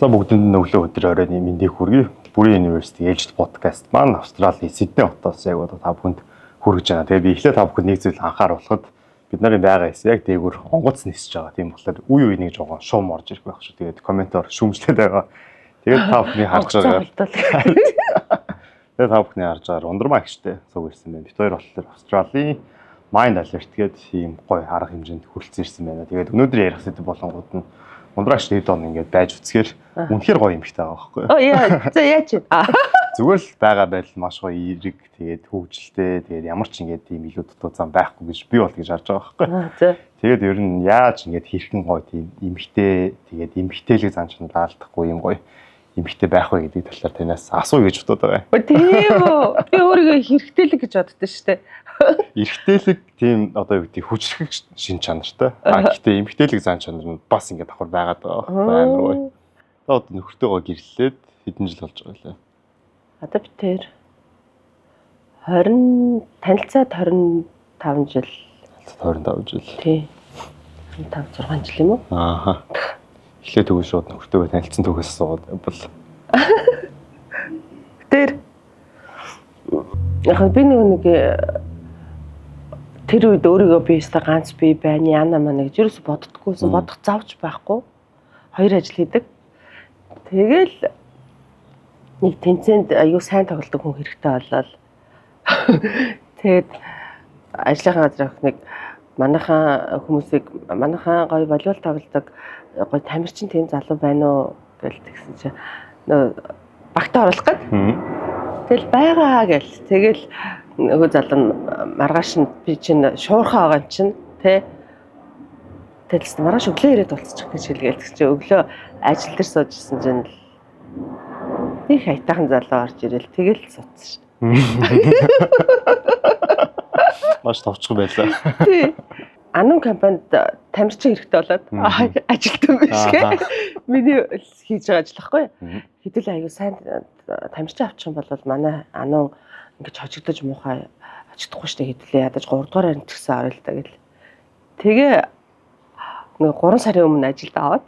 За бүгдэнд өглөө өдөр оройн мэндийг хүргэе. Бүрийн University ээлжид подкаст маань Австралийн Сидней хотоос яг одоо та бүхэнд хүргэж байна. Тэгээ би эхлээд та бүхэнд нэг зүйл анхааруулхад бид нарын байгаа хэсэг яг дээгүүр онгоц нисэж байгаа. Тийм болохоор үе үе нэг жоохон шуум орж ирэх байх шүү. Тэгээд комментоор шүүмжлээд байгаа. Тэгээд та бүхний харж байгаа. Тэгээд та бүхний харж байгаа ундрмаа гихтэй цуг ирсэн байна. Бид хоёр болохоор Австралийн Mind Alert гэдэг ийм гоё арга хэмжээнд хүрэлцэн ирсэн байна. Тэгээд өнөөдөр ярих сэдв болонгууд нь ундраач дэд он ингээд байж үцхээр үнэхээр гоё юм ихтэй байгаа байхгүй юу? Яа, за яаж вэ? Зүгээр л байгаа байдал маш гоё эерэг, тэгээд хөвгөлтэй, тэгээд ямар ч ингээд тийм илүү дутуу зам байхгүй гэж би бол гэж харж байгаа байхгүй юу? За. Тэгээд ер нь яаж ингээд хэрхэн гоё тийм эмхтэй, тэгээд эмхтэйлэг зан чанар алдахгүй юм гоё эмхтэй байх вэ гэдэг талаар танаас асууя гэж бодоод байгаа. Тийм үү. Би өөрийгөө хэрэгтэйлэг гэж боддоо шүү дээ. Эрэгтэйлэг тийм одоо юу гэдэг хүчрэх шин чанартай. Гэхдээ эмэгтэйлэг зан чанар нь бас ингээд давхар байгаад байгаа амар гоё. Одоо нөхөртөөгөө гэрлээд хэдэн жил болж байгаа лээ. Одоо би тэр 20 танилцаад 25 жил. 25 жил. Тий. 25 6 жил юм уу? Ааха. Эхлээд төгөө шууд нөхөртөөгөө танилцсан төгөөс суугаад бол. Тэр яг би нэг тэр үед өөрийгөө би өстө ганц би байна яана мана гэж юус боддггүйсэн бодох завж байхгүй. Хоёр ажил хийдэг. Тэгэл нэг тэнцэнд аюу сайн тоглодог хүн хэрэгтэй болол. Тэгээд ажлынхаа газар нэг манайхаа хүмүүсийг манайхаа гоё волейбол тоглодог гоё тамирчин тийм залуу байна уу гэж тэгсэн чинь нөө багтаа оруулах гээд. Тэгэл байгаа гэл. Тэгэл нөгөө залуу нь маргааш нь би чинь шуурхаа байгаа чинь тий. Тэгэл маргааш өглөө ирээд болцчих гэж хэлгээл тэгсэн чинь өглөө ажил дээр суужсэн чинь нэг хайтахан залуу орж ирэл тэгэл суцсан шүү. Маш товчхон байлаа. Тий. Анун компанид тамирчин хэрэгтэй болоод ажилтсан биш гээ. Миний хийж байгаа ажил байхгүй. Хэдүүл аягүй сайн тамирчин авчих юм бол манай анун ингэж хожигдож муухай очдохгүй штэ хэдүүлээ ядаж 3 дугаар харин ч гэсэн орё л та гэл. Тэгээ нэг 3 сарын өмнө ажилд аваад.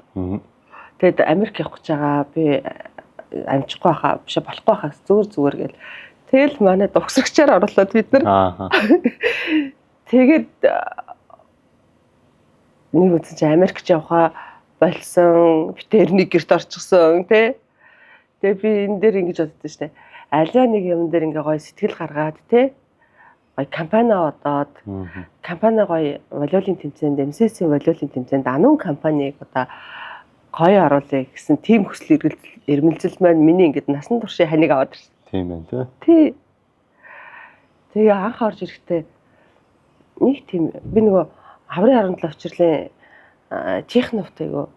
Тэгэд Америк явах гэж байгаа би амжихгүй хаа биш болохгүй хаа зүгээр гэл. Тэгэл манай дугсрагчаар орлоод бид нар. Тэгээд нэг үгүй чи Америкч явахаа болсон битэр нэг гэрт орчихсон тий. Тэгээ би энэ дээр ингэж боддоо штэ. Аливаа нэг юм дээр ингээ гоё сэтгэл гаргаад тий. Гоё компани одоод компани гоё волейболын тэмцээнд MCC волейболын тэмцээнд анун компаниг одоо гоё оруулъя гэсэн тим хүсэл эрмэлзэл маань миний ингээд насан туршийн ханиг аваад ирсэн. Тийм байна тий. Тэгээ анх орж ирэхдээ нэг тийм би нөгөө хаврын 17 очирлын Чехновтай айгу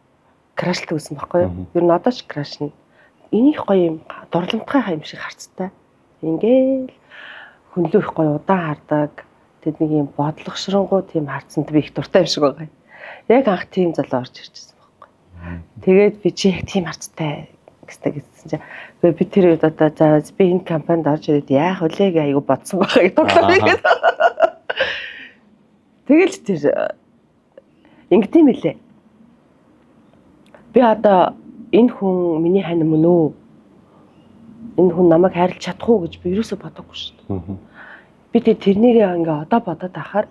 крашлт үзсэн байхгүй юу? Ер нь одоо ч крашна. Энийг гоё юм дурламтгай юм шиг харцтай. Ингээл хүнлүү их гоё удаан хардаг. Тэд нэг юм бодлогошронгуй тийм харцсанд би их дуртай юм шиг байгаа. Яг анх тийм залуу орж ирчихсэн байхгүй. Тэгээд би чи яг тийм харцтай гэсэн чинь би тэр үед одоо за би энэ компанид орж ирээд яах вүлээ гэ айгу бодсон байгааг тоглоомгээд. Тэгэл тэр ингэдэм билээ. Би одоо энэ хүн миний хань мөн үү? Энэ хүн намайг хайрлах чадах уу гэж би юусоо бодоагүй шүү дээ. Би тэрнийг ингээ одоо бодоод ахаар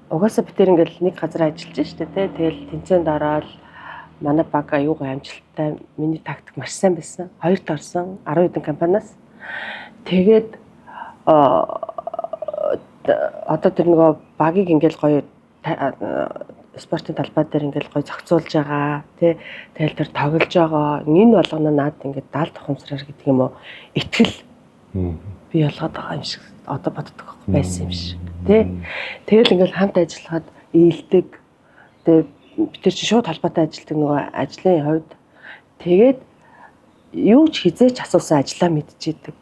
угаасаа би тэр ингээл нэг газар ажиллаж штэ тий. Тэгэл тэнцээнд ороод манай баг аюугаа амжилттай миний тактик маш сайн байсан. Хоёрт орсон 10 хэдэн компаниас. Тэгээд одоо тэр нөгөө багийг ингээл гоё спортын талбай дээр ингээл гоё зохицуулж байгаа тий. Тэгэл тэр тоглож байгаа. Энэ болгоно наад ингээд даал тухамсраар гэдэг юм уу? Итгэл би ялгаад байгаа юм шиг одоо боддог байсан юм шиг тий. Тэгэл ингээл хамт ажиллахад ийдэг. Тэгээ бид тэр чинь шууд холбоотой ажилладаг нөгөө ажлын хувьд тэгээд юу ч хизээч асуусан ажлаа мэдчихэдэг.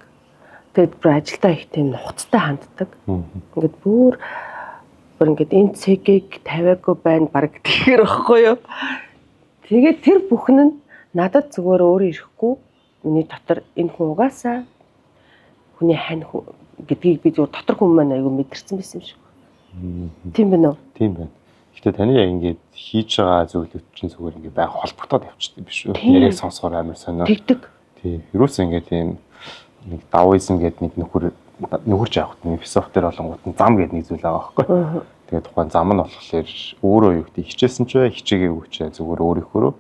Тэгээд бүр ажилдаа их тийм нухацтай ханддаг. Ингээд бүр ингээд энэ цэгийг тавиагүй байна баг тэгэхээр байхгүй юу. Тэгээд тэр бүхэн нь надад зүгээр өөрөө ирэхгүй миний дотор энэ хүн угаасаа хүний хань гэдгийг би зүгээр дотор хүн маань айгүй мэдэрсэн байсан юм шиг. Тийм байна уу? Тийм байна. Гэтэ таны яг ингээд хийж байгаа зүйлүүд чинь зүгээр ингээд байга холбогдоод явчихдаг биш үү? Яриг сонсохоор амар сонио. Тэгдэг. Тий. Юусэн ингээд тийм нэг даоизм гэдэг нэг нөхөрж явахт нэг философи төр болонгууд нь зам гэдэг нэг зүйл байгаа байхгүй. Тэгээд тухайн зам нь болохоор өөрөө юу гэдэг хичээсэн ч бай, хичээгээгүй ч зүгээр өөрийнхөө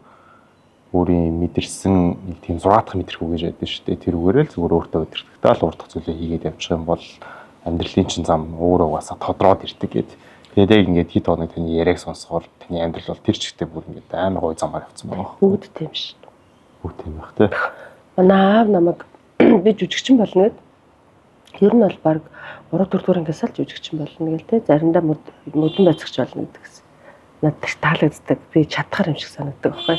өөрийн мэдэрсэн нэг тийм 6 дахь мэдрэхүү гэж яддаг шүү дээ. Тэрүүгээрээ л зүгээр өөртөө өдөртөгтэй л урт зүйлээ хийгээд явчих юм бол амьдралын чинь зам өөрөө угаасаа тодроод ирдэг гэдэг. Тэгээд яг ингээд хит хоног таны яриаг сонсохоор таны амьдрал бол тэр чигтээ бүр ингээд амар гоё замаар явцсан байгаа. Бүгд тийм шүү. Бүгд тийм байх тий. Манай аав намайг би жүжигчин болно гэд. Ер нь бол баг 3 4 дугаар ангиас л жүжигчин болно гэл те. Заримдаа мөдөн байцагч болно гэдэг гэсэн. Надад их таалагддаг. Би чадхаар юм шиг санагддаг байхгүй.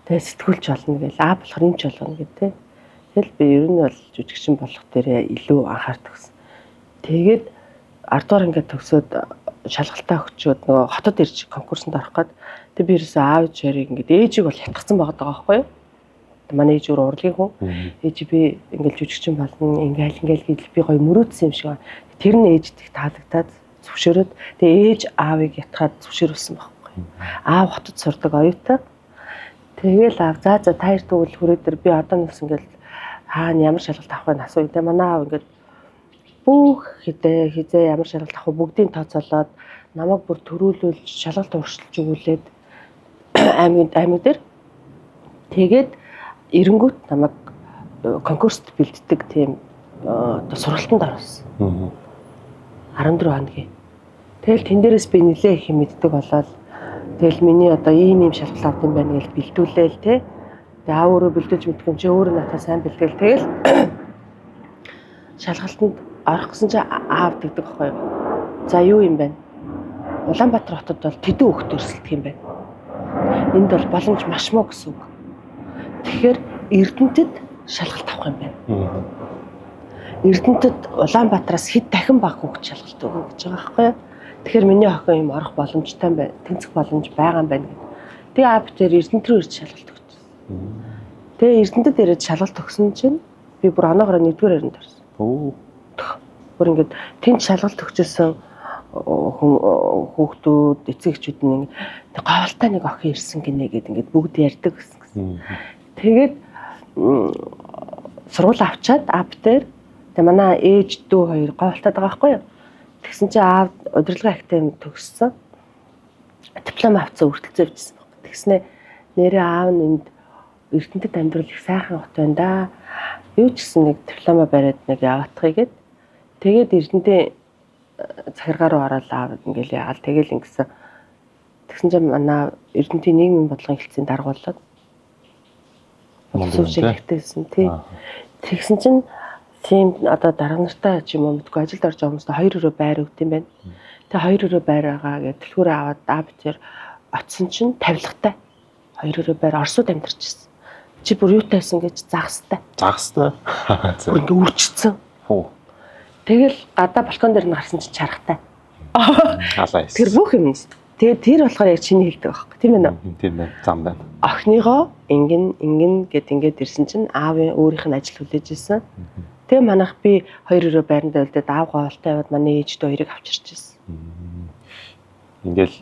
Тэгээ сэтгүүлч болно гэл аа болохоор юмч болгоно гэд те. Тэгэл би ер нь бол жүжигчин болох дээрээ илүү анхаардаг гэсэн. Тэгээд 10 дугаар ангиад төгсөөд шалгалтаа өгчөөд нөгөө хотод ирж конкурсанд орох гээд тэг би ерөөсөө аав чарыг ингээд ээжийг бол ятгцсан байгаа байхгүй юу? Манай ээж өөр урлагийн хүн. Ээж би ингээд жүжигчин болно ингээл гэж би гоё мөрөөдсөн юм шиг байна. Тэр нь ээжд их таалагдаад зөвшөөрөөд тэгээ ээж аавыг ятгаад зөвшөөрүүлсэн байхгүй юу? Аав хотод сурдаг оюутан. Тэгээл аав за таяр дүүл хүрээдэр би одоо нэгс ингээд хаана ямар шалгалт авах вэ асуу. Тэгээ манай аав ингээд бүх хизээ ямар шалгалт авах вэ бүгдийг тооцоолоод намайг бүр төрүүлүүлж шалгалт урьдчилж өгүүлээд аймаг дээр тэгээд эренгүүт намайг конкурст бэлддэг тийм сургалтанд оруулсан. 14 хоногийн. Тэгэл тэн дээрээс би нэлээ их юм мэддэг болоод тэгэл миний одоо ийм шалгалт авд юм байна гэж бэлдүүлээл те. Тэгээ аав өөрөө бэлдүүлж мэддэг юм чи өөрөө надад сайн бэлдээл тэгэл шалгалтанд орох гэсэн чи аав тэгдэг байхгүй юу? За юу юм бэ? Улаанбаатар хотод бол тэдэн хөлт өрсөлдөх юм байна. Энд бол боломж маш муу гэсэн үг. Тэгэхээр Эрдэнэтэд шалгалт авах юм байна. Эрдэнэтэд Улаанбаатараас хэд дахин бага хөвгт шалгалт өгнө гэж байгаа байхгүй юу? Тэгэхээр миний охин юм орох боломжтой юм байна. Тэнцэх боломж байгаа юм байна гэдэг. Тэгээ аав тэр Эрдэнэт рүү ирж шалгалт өгсөн. Тэгээ Эрдэнэтэд ирээд шалгалт өгсөн чинь би бүр оноогоор 1-р харинд орсон. Бүр ингээд тэнд шалгалт өгчөөсөн хүүхдүүд эцэгчүүд нь говьлтай нэг охин ирсэн гинэ гэд ингээд бүгд ярьдаг гэсэн. Тэгээд сургууль авчаад ап дээр тэгээ манай ээж дүү хоёр говьлтаад байгаа байхгүй юу? Тэгсэн чинь аав удирдлагын академи төгссөн. Диплом авцсан үргэлжлүүлж явжсэн байна. Тэгснэ нэрээ аав нь энд Эрдэнэтэд амьдрал их сайхан хот байна да. Юу ч гэсэн нэг диплома бариад нэг яваадахыг гээд тэгээд Эрдэнэтэй захиргаа руу ороод аав ингээл яагаад тэгэл ингэсэн. Тэгсэн чинь манай Эрдэнэтийн нийгмийн бодлогын хэлтсийн даргуулаад сувжигтэйсэн тий. Тэгсэн чинь тийм одоо дарга нартай ч юм уу мэдгүй ажилд орж байгаа хүмүүст 2 өрөө байр өгд юм байна. Тэгээ 2 өрөө байр байгаа гэж төлхөөрөө аваад аав тэр очсон чинь тавилгатай 2 өрөө байр Оросууд амьдарч ирсэн. Чи бүр юу тайсан гэж загастай. Загастай. Бүр ингээ үрчсэн. Тэгэл гадаа балкон дээр нь гарсан чинь чаргатай. Тэр бүх юм. Тэгээ тэр болохоор яг чиний хэлдэг байхгүй тийм ээ нөө? Тийм байна. Зам байна. Охиныгоо ингэн гэд ингээд ирсэн чинь аавын өөрийнх нь ажил хүлээж ирсэн. Тэгээ манайх би 2 өрөө байранд үлдээд аав говьлтай яваад манай ээж дөө хоёрыг авчирч ирсэн. Ингээл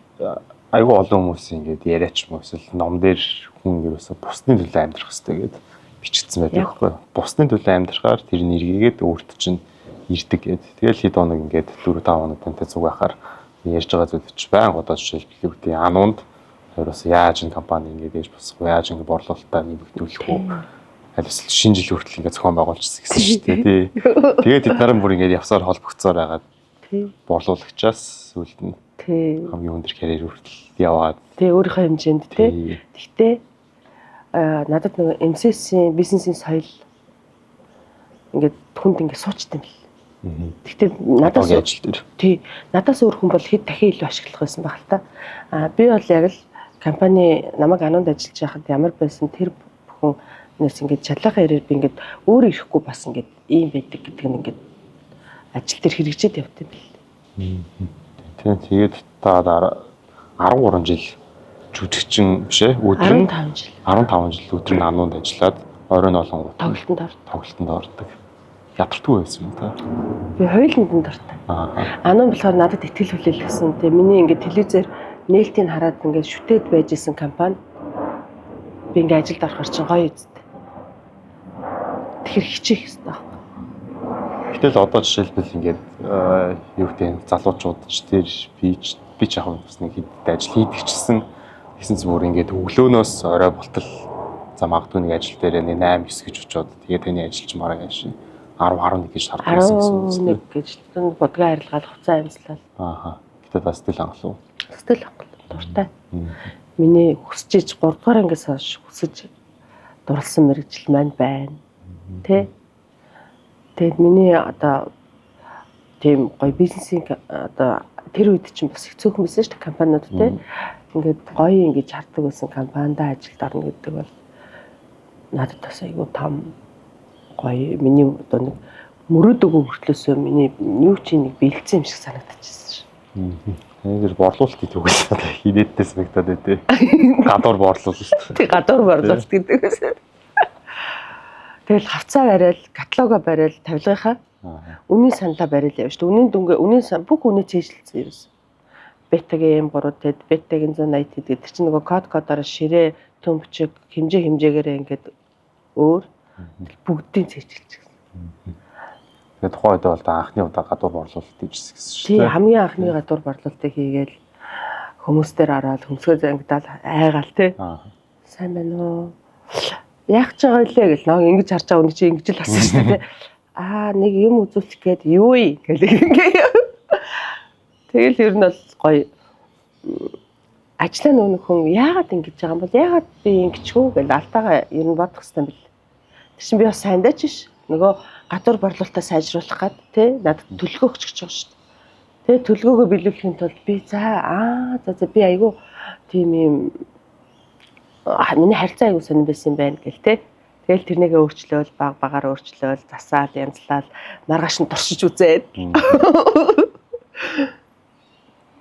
айгүй олон хүмүүс ингээд яриач юм эсвэл ном дээр хүн ерөөсө бусдын төлөө амьдрах хэрэгтэй гэд бичигдсэн байдаг байхгүй. Бусдын төлөө амьдрахаар тэр нэргээд өөрт чинь ирдэг гэд. Тэгэл хэд хоног ингээд 4-5 хоног тантай зүг байхаар ярьж байгаа зүйл чи баян годоо жишээлбэл үүдээ ануунд ерөөсө яаж энэ компани ингээд ээж босох вэ? Яаж ингээд борлуулалтаа нэмэгдүүлэх вэ? Аль эсвэл шинэ жил хүртэл ингээд зохион байгуулчихсан гэсэн шүү дээ тий. Тэгээд тэд наран бүр ингээд явсаар холбогцоор байгаад борлуулагчаас үлд нь хамгийн өндөр карьер хүртэл яваад тий өөрийнхөө хэмжээнд тий. Гэхдээ надад нэг MCS-ийн бизнесийн соёл ингээд хүнд ингээд суучтай юм л. Гэхдээ надаас ажил дээр тий надаас өөр хүн бол хэд дахин илүү ашиглах байсан баг л та. Би бол яг л компани намайг ануунд ажиллаж байхад ямар байсан тэр бүхэн нэс ингээд чалаахан ирээр би ингээд өөр ирэхгүй бас ингээд ийм байдаг гэдэг нь ингээд ажил дээр хэрэгжээд явт юм бэл. Тэгээд та 13 жил жүжигчин биш ээ өдөр нь 15 жил өдөр нь ануунд ажиллаад оройн олон тоглолтод ордог. Ядартгүй байсан юм та. Би хоёуланд дуртай. Ануун болохоор надад ихтгэл хүлээл гэсэн. Тэгээ миний ингээд телевизээр нээлтийг хараад ингээд шүтээд байж исэн компани би ингээд ажилд орохоор чинь гоё үсттэй. Тэгэхээр хичих хэрэгтэй байна. Гэтэл одоо жишээлбэл ингээд юу гэдэг залуучууд ч тэр би ч яг бас нэг хэд ажил хийдэг чсэн гэсэн зүгээр ингээд өглөөнөөс орой болтол за магадгүй нэг ажил дээр нэг 8 9 гэж очиод тэгээд таны ажилч мараа гэж 10 11 гэж шаардсан гэсэн үг. 11 гэж тэн бодгоо арилгаал хуцаа амьслал. Ааха. Гэтэл бас сэтгэл хангалуун. Сэтгэл хангалуун дуртай. Миний хүсэж 3 дугаар ангиас хойш хүсэж дурлсан мэрэгжил маань байна. Тэ? Тэгээд миний одоо тийм гоё бизнесийн одоо тэр үед чинь бас хэцүүхэн байсан шүү дээ компаниуд тэ. Ингээд гоё ингэж хардаг байсан компанид ажилд орно гэдэг бол надад бас айгүй том гоё миний одоо нэг мөрөөд өгөө хүртлөөсөө миний юу чи нэг бэлдсэн юм шиг санагдчихсан шүү. Тэр борлуулалт гэдэг үг л хинээдтэй санагдаад байдээ. Гадуур борлуулалт. Тэг гадуур борлуулалт гэдэг үсэн. Тэгэл хавцаа барайл, каталогоо барайл, тавилгынхаа үнийн саналаа барайл явж шүү. Үнийн дүнгээ, бүх үнэ цээжилсэн юм. Бетагийн M3 тэд, бетагийн 180 тэд гэдэг чинь нөгөө кодоор ширээ, төмбчиг, хэмжээгээрээ ингээд өөр бүгдийг цээжилчихсэн. Тэгээд тухайн үед бол анхны удаа гадуур борлуулалт хийжсэн гэсэн шүү. Тий, хамгийн анхны гадуур борлуулалтыг хийгээл хүмүүстээр ороод хөмсгөө зангидаал айгаал тий. Сайн байна уу? Яах ч байгаа илээ гэл нөө ингэж харж байгаа үний чи ингэж л болсон шүү дээ. Нэг юм үзүүлчих гээд юу ий гэл ингээ. Тэгэл ер нь бол гоё ажлаа нүүнх хүн яагаад ингэж байгаа юм бол яагаад би ингэчгүй гэл алтайгаа ер нь бодох хэрэгтэй юм бэл. Тэр чинь би бас сайндаач биш. Нөгөө гадуур борлуулалтаа сайжруулах гад тий надад төлгөө өгч гэж байгаа шүү дээ. Тэ төлгөөгөө биелүүлэхийн тулд би за би айгүй тийм юм миний харьцаа аягүй сонирн байсан юм байна гэл те. Тэгэл тэрнийгээ өөрчлөөл багаар өөрчлөөл засаал янзлал маргааш нь туршиж үзээд.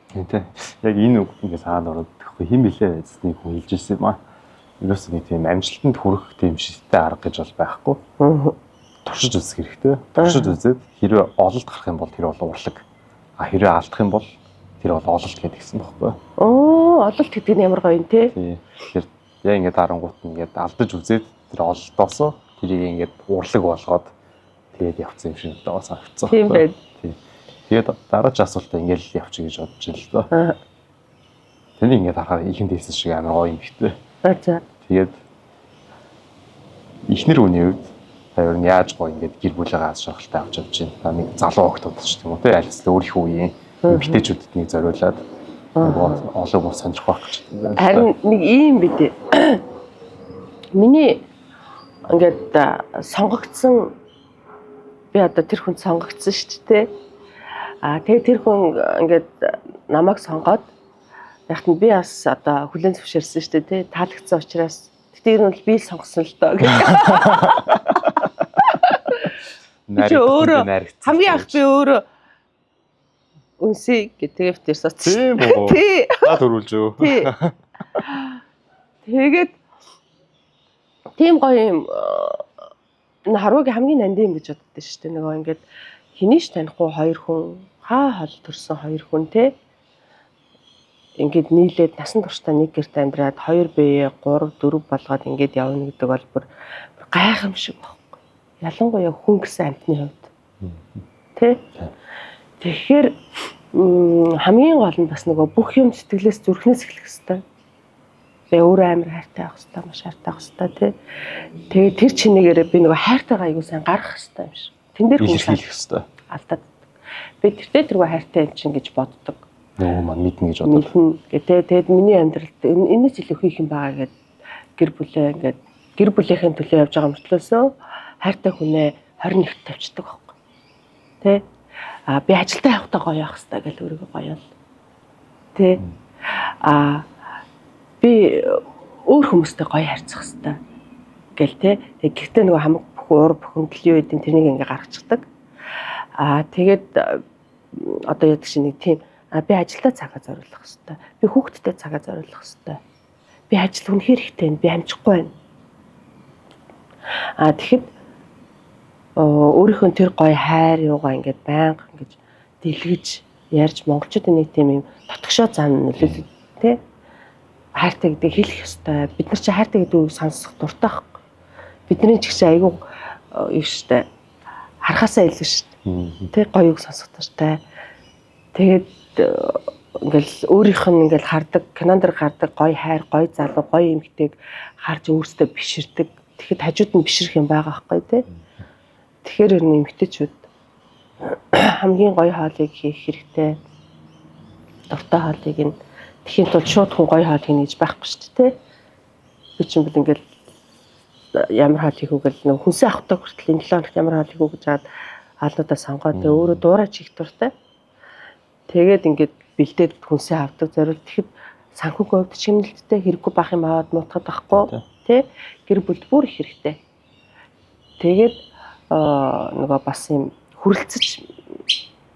Тэ. Яг энэ үг ингээ санаад ороод гэхгүй хэм билээ эзний хүн хэлж ирсэн юм аа. Юус нэг тийм амжилтанд хүрэх тийм шилтэй арга гэж бол байхгүй. Туршиж үзэх хэрэгтэй. Туршиж үзээд хэрвээ ололт гарах юм бол тэр бол урлаг. Хэрвээ алдах юм бол тэр бол ололт гэдгийгсэн байхгүй. Ололт гэдэг нь ямар гоё юм те. Тэгэхээр яа ингээд дарангуут ингээд алдаж үзээд тэр ололтоосоо тэрийг ингээд урлаг болгоод тэгээд явцсан юм шиг надад санагдсан. Тийм байх. Тэгээд дараач асуултаа ингээд л явчих гэж бодож байна л доо. Тэний ингээд харахаар ихэнд хэлсэн шиг амар гоё юм ихтэй. За. Тэгээд ихнэр үний үед таяр нь яаж гоё ингээд гэр бүлээ газ шахалтай авч явж байна. Та нэг залуу охтууд ч юм уу те альсл өөрийнхөө үеийн эмэгтэйчүүдэд нэг зориулаад олон хүмүүс сонирх байх гэж байна. Харин нэг ийм бидээ. Миний ингээд сонгогдсон би одоо тэр хүнд сонгогдсон шүү дээ. Тэгээд тэр хүн ингээд намайг сонгоод яг нь би бас одоо хүлээн зөвшөөрсөн шүү дээ. Таалагдсан учраас тэр нь би сонгосон л доо гэх. Хамгийн анх би өөрөө үнсий гэдэг тэр соц. Тийм үү? Тий. Та төрүүлж юу? Тий. Тэгээд тийм гоё юм харуугийн хамгийн нандин юм гэж боддоо шүү дээ. Нөгөө ингээд хэнийг ч танихгүй хоёр хүн хол төрсөн хоёр хүн те ингээд нийлээд насан туршдаа нэг гэрт амьдраад 2 бие 3 4 болгоод ингээд явна гэдэг бол бүр гайхамшиг байхгүй. Ялангуяа хүн гэсэн амьтны хувьд. Тэ? Тэгэхээр хамгийн гол нь бас нөгөө бүх юм сэтгэлээс зүрхнээс эхлэх хэрэгтэй. Тэгээ өөрөө амар хайртай авах хэрэгтэй, маш хайртай авах хэрэгтэй тий. Тэгээ тэр чинээгээр би нөгөө хайртайгаа аягүй сайн гаргах хэрэгтэй юм шиг. Тэн дээр хүн хэлэх хэрэгтэй. Алдаад. Би тэртээ тэргүй хайртай юм чинь гэж боддог. Нөгөө маань мэднэ гэж боддог. Мэднэ. Тэгээд миний амьдралд энэс илүү хийх юм байгаа гэд гэр бүлээ ингээд гэр бүлийнхээ төлөө явж байгаа мөртлөөсөө хайртай хүнээ 21-т тавьчихдаг байхгүй. Тэ? Би ажилдаа явахдаа гоё явах хэрэгтэй гэж өөрийгөө гоёл. Тэ? Би өөр хүмүүстэй гоё харьцах хэрэгтэй гэл тэ. Тэг гэхдээ нөгөө хамаг уур бухимдал юу гэдэг тэрнийг ингээ гаргачихдаг. Тэгээд одоо яадаг чинь нэг тийм би ажилдаа цагаа зориулах хэрэгтэй. Би хүүхдтэй цагаа зориулах хэрэгтэй. Би ажил үнэхээр ихтэй байна. Би амжихгүй байна. Тэгэхэд өөрийнхөө тэр гоё хайр юугаа ингээд байнга ингэж дэлгэж ярьж монголчуудын нэг тийм юм дотгошоо зан Тэ? Хайртай гэдэг хэлэх ёстой. Бид нар чи хайртай гэдэг үгийг сонсох дуртай байхгүй. Бидний ч их айгүй юу штэ. Харахаасаа илүү штэ. Тэ гоё үг сонсох дуртай. Тэгээд ингээл өөрийнх нь ингээл хардаг, кинонд дэр гардаг гоё хайр, гоё залуу, гоё эмэгтэйг харж өөртөө биширдэг. Тэгэхэд хажууд нь бишрэх юм байгаа байхгүй тий. Тэгэхээр ер нь эмэгтэйчүүд хамгийн гоё хоолыг хийх хэрэгтэй. Дуртай хоолыг нь тэхийн тулд шууд хүн гоё хоол хийнэ гэж байхгүй шүү дээ тий. Би ч юм бол ингээл ямар хоол хийх үгэл нөх хүнсээ авахтай хүртэл энэ 7 хоногт ямар хоол хийх үг гэж хаад хаалнуудаа сонгоод тэгээ өөрөө дуурайч хийх дуртай. Тэгээд ингээд бэлдээд хүнсээ авдаг зориул. Тэгэхэд санхүүгийн хувьд чимнэлттэй хэрэггүй бах юм аваад нутгаад байхгүй тий. Гэр бүлд бүр их хэрэгтэй. Тэгээд нөгөө бас юм хүрэлцэж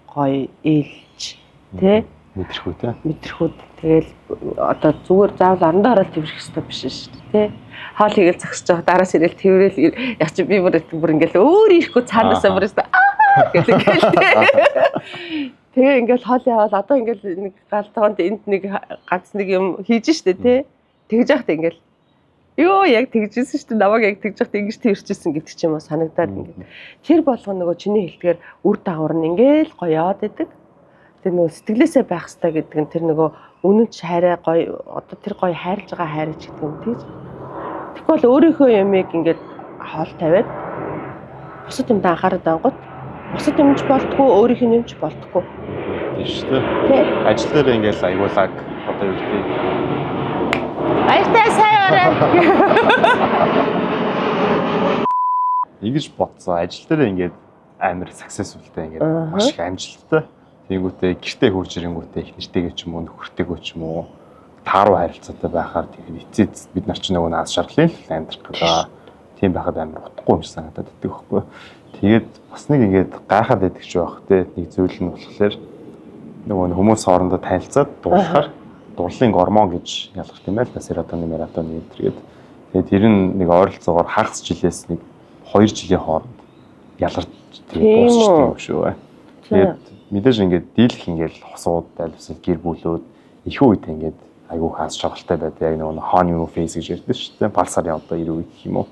гоё ээлж тий. Мэдрэхүү тий. Мэдрэхүүд тэгэл одоо зүгээр заавал орондоо ороод тэрвэрх хэрэгтэй биш шүү дээ тий. Хоол хийгээл зогсож байгаа дараас ирээл тэрвэл яг чи би бүр ингээл өөр ирэхгүй цаанаасаа бүр гэдэг тий. Тэгээ ингээл хоол яваад одоо ингээл нэг галтгоонд энд нэг ганц нэг юм хийж штэ тий. Тэгж яхад ингээл ёо яг тэгжсэн штэ намайг яг тэгж яхад ингэж тэрчсэн гэдэг ч юм уу санагдаад ингээд тэр болгоно нөгөө чиний хэлдгээр үр дагавар нь ингээл гоёод идэг. Тэр нөгөө сэтгэлээсээ байх хэрэгтэй гэдэг нь тэр нөгөө үнэн ч хайраа гоё одоо тэр гоё хайрлж байгаа хайрч гэдэг юм тийж. Тэгвэл өөрийнхөө ямиг ингээд хоол тавиад бусад юмд анхаарал ангууд бусад юмч болтгоо өөрийнх нь юмч болтгоо. Тийм шүү дээ. Ажил дээр ингээл аягуулаг одоо юу гэдэг. Баяртай сайн орой. Игэж бодсон. Ажил дээр ингээд амар successfulтэй ингээд маш их амжилттай. Тэнгүүтээ гэртээ хурж ирэнгүүтээ их нэртэйгээ ч юм уу нөхөртэйгөө ч юм уу тааруу харилцаатай байхаар тэгээд эцэд бид нар ч нөгөө наас шаарлын амьдрах гэдэг. Тийм байхад амар утгагүй юм шиг санагдаад байдаг байхгүй. Тэгээд бас нэг ингээд гайхаад байдаг ч байх те нэг зүйл нь болохоор нөгөө хүмүүс хоорондоо танилцаад дуулахаар дурлалын гормон гэж ялгах тийм ээ л серотонин, мелатонин гэдэг. Тэгээд тэр нь нэг ойролцоогоор хагас жилээс нэг 2 жилийн хооронд ялгарч дуусчихсан юм шүү. Тэгээд мэдээж ингээд дийлэх ингээд хосууд альвсэл гэр бүлүүд их үед ингээд айгүй хаас шалгалтай байдаг. Яг нөгөө honeymoon phase гэж ярьдаг шүү дээ. Бал сарын одоо 90 үед гэх юм уу.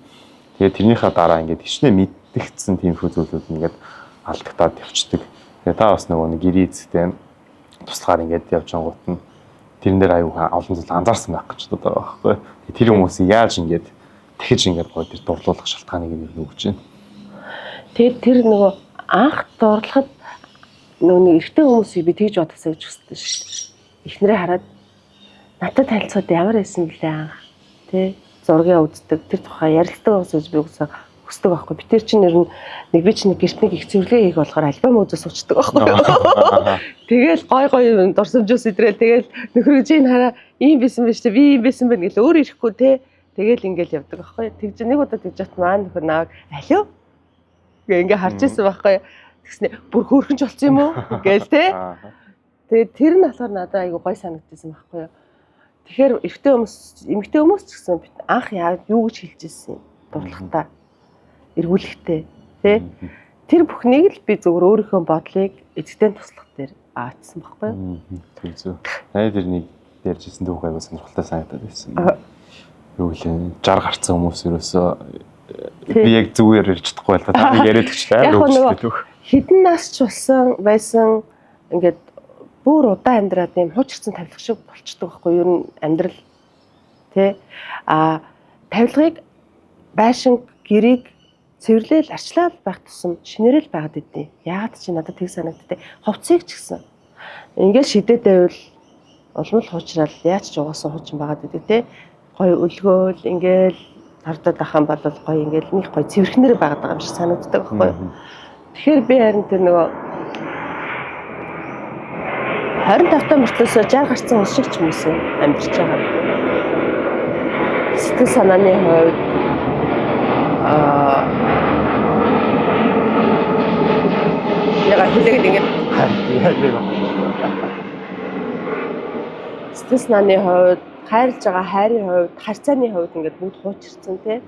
Тэгээд тэрнийхээ дараа ингээд хичнээн мэддэгдсэн тиймэрхүү зүйлүүд ингээд алдагтаад явцдаг. Тэгээд та бас нөгөө гэрээ эзэхтэй туслахаар ингээд явж ангууд нь тэрэн дээр аюу олон зүйл анзаарсан байх гэж боддог байгаа байхгүй. Тэр хүмүүсийг яаж ингээд тэгэж ингээд гоё тэр дурлуулах шалтгааныг нь өгч байна. Тэгээд тэр нөгөө анх дурлахад нөгөө эрэгтэй хүмүүсийг би тэгж бодосоо гэж хүсдэг шүү дээ. Эхнэрээ хараад надад танилцаад ямар байсан бэлээ анх тий зургийг үздэг тэр тухай ярилцдаг ус гэж би хүсдэг байхгүй. Би тэр чинь нэр нэг би чинь гэрт нэг их цэвэрлэгээ хийх болохоор альбом үзэж суучдаг байхгүй. Тэгэл гой дурсамжус идрэл тэгэл нөхрөө чинь хараа ийм байсан биш үү би ийм байсан байна гэл өөр ирэхгүй тий. Тэгэл ингээл явдаг байхгүй. Тэгж нэг удаа тэгж хат маань нөхөр нааг алиу гэ ингээ харж ирсэн байхгүй. Тэгснэ бүр хөөрхөн ч болсон юм уу гээл тий. Тэгээд тэр нь болохоор надад айгу гой санагдчихсан байхгүй юу. Тэгэхээр эрэгтэй хүмүүс, эмэгтэй хүмүүс ч гэсэн анх юу гэж хэлж ирсэн дурлахтаа эргүүлэхтэй тий. Тэр бүхнийг л би зөвхөн өөрийнхөө бодлыг эцэгтэй туслах дээр аачсан байхгүй юу. Тэр зөв. Найд тэрнийг ярьжсэн дүүх айгу сонирхолтой санагдаад байсан. Юу гэлээ 60 гарцсан хүмүүс ерөөсөө би яг зүгээр ярьж чадахгүй байлаа. Та нэг яриад өгчлээ. Хэдэн нас ч байсан ингээд бүр удаан амьдраад юм хуучирсан тавилга шиг болчдөг байхгүй юу ер нь амьдрал тий тавилгыг байшин гэрийг цэвэрлээл арчлал байх тусам шинээрэл байгаад идэв. Яагаад чи надад тэг санагдтыг хувцсыг ч гэсэн ингээд шидэд байвал улмал хуучрал яаж ч угаасан хуучин байгаад идэв тий гоё өлгөөл ингээд хардаад ахын бол гоё ингээд нэг гоё цэвэрхнэр байгаад байгаа юм шиг санагддаг байхгүй юу. Тэгэхээр би харин тэр нөгөө 25 та мөртлөөс 60 гарсан хүн шиг ч юм уу амьдарч байгаа. Сэтгэл санааны хувьд яга хэлээд ингэж сэтгэл санааны хувьд хайрлж байгаа хайрын хувьд харьцааны хувьд ингэж бүгд хуучирсан тий.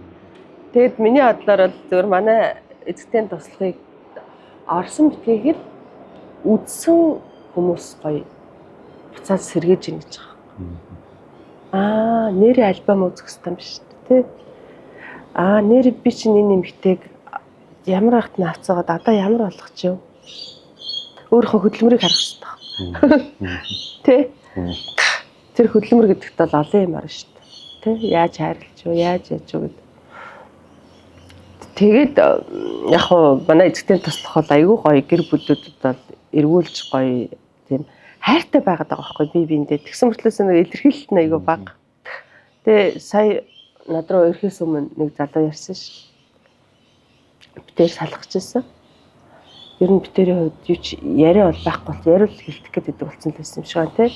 Тэгэд миний бодлоор бол зөвөр манай эцэгтэй туслахыг орсон битгийгээр үдсэн хүмүүс гоё буцаад сэргээж ийн гэж байгаа. Нэр альбом үзэх хэрэгтэй юм биш үү те. Нэр би чинь энэ нэмэгтэйг ямар ахт нь авцаагаад одоо ямар болох ч юм. Өөрийнхөө хөдөлмөрийг харах хэрэгтэй. Тэ? Тэр хөдөлмөр гэдэгт бол олон юм арна шүү дээ. Тэ? Яаж хайрлаж юу, яаж яаж юу гэдэг. Тэгээд яг хуу манай эцэгтэй туслах бол айгүй гоё гэр бүлүүдэд бол эргүүлж гоё тийм хайртай байгаад байгаа байхгүй би биэндээ. Тэгсэн мөртлөөс нэг илэрхийлэлт нь айгүй бага. Тэгээ сая над руу ирэхээс өмнө нэг залуу ярьсан ш. Битээр салгажсэн. Ер нь битэрийн хувьд юу ч яриа бол байхгүй бол яриул хэлтэх гэдэг болсон л байсан юм шиг байна тий.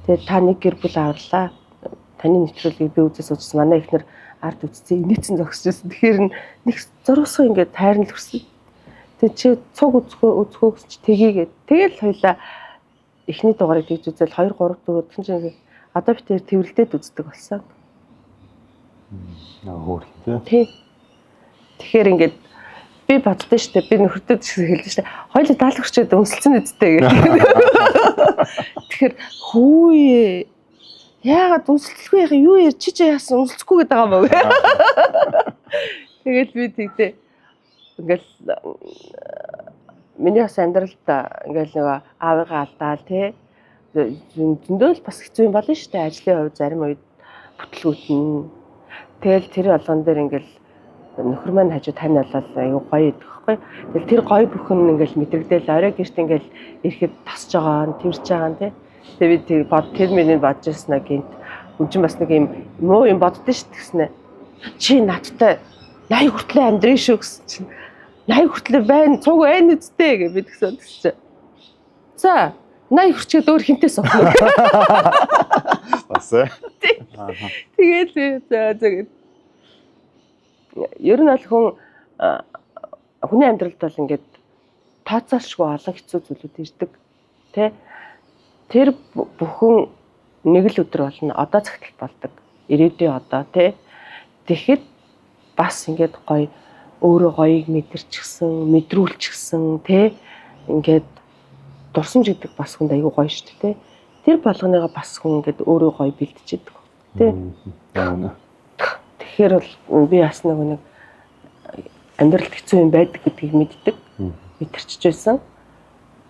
Тэгээ та нэг гэр бүл аварлаа. Таны нэвтрүүлгийг би үзээс үзсэн. Манай ихнэр ард үзсэн, инээдсэн зогсчихсэн. Тэгэхээр нэг зургасгүй ингээд хайрнал хүрсэн. Тэгээ чи цуг үзхөө гэсэн чи тгийгээд тэгэл хоёлаа эхний дугаарыг тэгж үзэл 2 3 4 тэгж ингээд одоо битээр тэрвэрлдээд үздэг болсон. Хөөр тий. Тий. Тэгэхээр ингээд би боддоо штэ би нөхөртөө хэлдэг штэ хоёул даал хөрчөөд өмсөлцөн үсттэй гэх. Тэгэхээр хөөе яагаад өмсөлцөхгүй яах юу яар чи яасан өмсөлцөхгүй гэдэг байгаа мó. Тэгэл би тэгтээ ингээл миний бас амьдралд ингээл нэг аавыгаа алдаал тий зөндөө л бас хэцүү юм болно штэ ажлын хувьд зарим үед бүтлгүүтэн тэгэл тэр болгон дээр ингээл нөхөр маань хажуу тань болол аюу гоё идэх байхгүй. Тэгэл тэр гоё бүхэн ингээл мэдрэгдээл орой гэрт ингээл ирэхэд тасж байгаа, тэрж байгаа нь тий. Тэгээ би тэр миний бодож ирсэн гинт. Үн чинь бас нэг юм муу юм боддоо шүү гэснэ. Чи надтай 80 хүртлээр амьдрын шүү гэсэн чинь 80 хүртлээр байна, цуг байна үсттэй гэж би тэгсэн чи. За 80 хүрчээд өөр хинтээ сохно. Бас. Тэгээд за ер нь бол хүний амьдралд бол ингээд тооцоолшгүй олон хэцүү зүйлүүд ирдэг. Тэ? Тэр бүхэн нэг л өдөр болно. Одоо цагтл болдог. Ирээдүйн одоо тэ. Тэгэхэд бас ингээд гоё өөрөө гоёыг мэдэрчихсэн, мэдрүүлчихсэн тэ. Ингээд дурсамж гэдэг бас хүнд аягүй гоё шүү дээ тэ. Тэр болгоныгоо бас хүн ингээд өөрөө гоё бэлтжихэд тэ. Тэгэхээр бол би бас нэг амьдралд хэцүү юм байдаг гэдгийг мэддэг. Мэдэрчж байсан.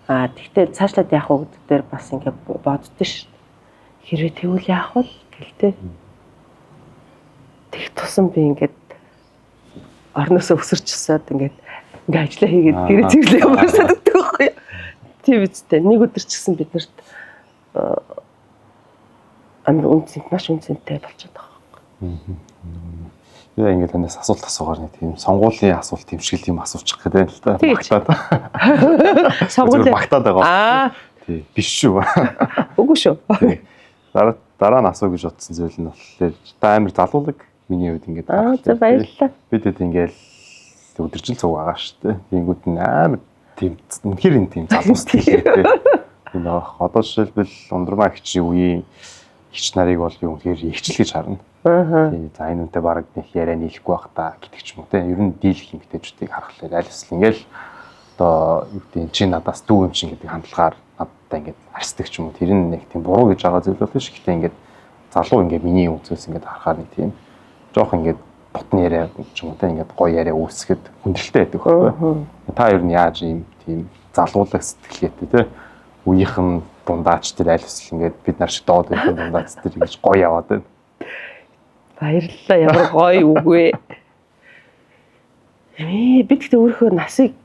Тэгтээ цаашлаад яах вэ гэдэг дээр бас ингээд боддоо ш. Хэрвээ тэгвэл яах вэ гэлтэй. Тэг тусам би ингээд орноосоо өсөрч өсөөд ингээд ажиллаа хийгээд гэрээ зэрлээ явуулсан гэдэг байхгүй. Тийм үстэй. Нэг өдөр ч гэсэн биднэрт маш үнцэнтэй болчиход байгаа. Тэгээ ингээд танаас асуулт асуугаар нэг тийм сонгуулийн асуулт юм шиг юм асуучих гэдэг л та. Багтаад. Сонгуулийн багтаад байгаа. Тий. Биш шүү. Үгүй шүү. Дараа нь асуу гэж утсан зүйл нь болохоор та амар залуулаг миний хувьд ингээд байгаа. За баярлалаа. Бид хэд ингээд өдөржил цуг байгаа шүү дээ. Тэнгүүд нь амар тийм үнэхээр энэ тийм залуустай хэлээ. Тийм аа. Одоо жишээлбэл ундрмаа хичийн үеийн хич нарыг бол би үнэхээр ихчл гэж харна. Тийм за энэ үнтэй баг нэг яриа нийлэхгүй байх та гэдэг ч юм уу те. Ер нь дийлэх эмгтээчүүдийг харахад аль эсвэл ингээл одоо юу гэдэг чи надаас дүү юм шиг гэдэг хандлагаар надтай ингээд арсдаг ч юм уу. Тэр нь нэг тийм буруу гэж байгаа зүйл болно шүү. Гэхдээ ингээд залуу ингээд миний үзээс ингээд харахаар нэг тийм жоох ингээд бутны яриа ч юм уу те ингээд гоё яриа үүсгэхэд хүндрэлтэй байдаг байхгүй. Та ер нь яаж ийм тийм залуулаг сэтгэлгээтэй те үеийнхэн дундаач тэр аль эсвэл ингээд бид нар шиг доод үеийн дундаач тэр ингэж гоё яваад байна. Баярлалаа ямар гоё үгүй. Бид гэхдээ өөрийнхөө насыг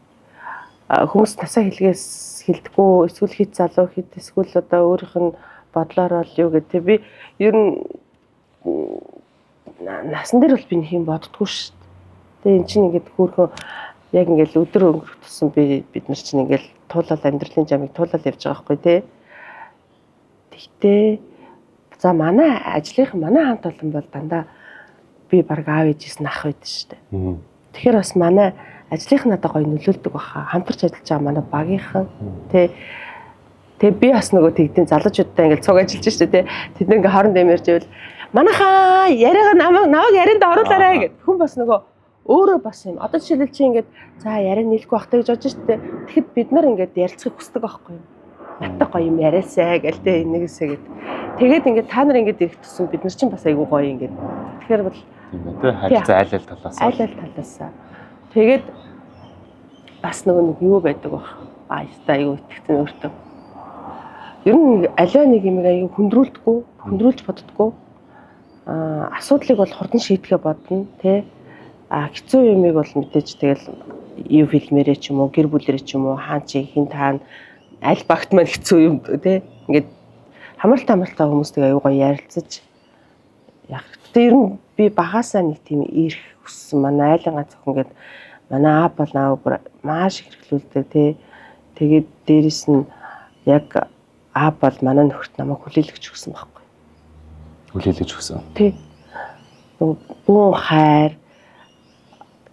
хүмүүс насаа хэлгээс хэлдэггүй эсвэл хит залуу хит эсвэл одоо өөрийнх нь бодлоор бол юу гэдэг би ер нь насан дээр бол би нэг юм боддгоо шүү дээ. Тэгээ эн чинь ингээд хөөрхөн яг ингээд өдөр өнгөрөх тусам бид нар чинь ингээд туулал амьдралын жамыг туулал явж байгаа байхгүй тий. Тэгтээ за манай ажлынхан манай хамт олон бол дандаа би баг аав ээжээс ах байдаг шүү дээ. Тэгэхээр бас манай ажлынх нь надад гоё нөлөөлдөг баха. Хамтарч ажиллаж байгаа манай багийнхан тий. Тэгээ би бас нөгөө тэгдэн залуучуудтай ингээл цуг ажиллаж шүү дээ тий. Тэд нэг хооронд ямарч ивэл манайхаа яриагаа намайг ярианд оруулаарай гэд. Хүн бас нөгөө өөрөө бас юм. Одоо жишээлбэл чи ингээд за яриа нийлэхгүй байх гэж бодож шүү дээ. Тэгэхэд бид нар ингээд ярилцахыг хүсдэг байхгүй юу? Надтай гоё юм яриасаа гэлтэй энэгээсээ гэд. Тэгээд ингээд та нар ингээд ирэх тусан бид нар чинь бас айгүй гоё ингээд. Тэгэхээр бол тийм ээ тий харилцаа айл талаас. Айл талаасаа. Тэгээд бас нэг юу байдаг баг. Баястай айгүй итгэсэн өөртөө. Ер нь аливаа нэг юм аягүй хүндрүүлж боддгоо. Асуудлыг бол хурдан шийдэхэ бодно тий. Хэцүү юмыг бол мэдээж тэгэл юу фильмээрээ ч юм уу гэр бүлэрээ ч юм уу хаан чи хин таана аль багт маань хэцүү юм тий. Ингээд хамралтай хүмүүстэй аягүй гоё ярилцаж яг. Тэ ер нь би багасаа нэг тийм ирэх хүссэн манай айлангаа зөвхөн ингээд манай аав бол аав бүр маш их хэрэглүүлдэг тий. Тэгээд дээрэс нь яг аав бол манай нөхөрт намайг хүлээлгэж өгсөн байхгүй. Хүлээлгэж өгсөн. Тий. Бүүн хайр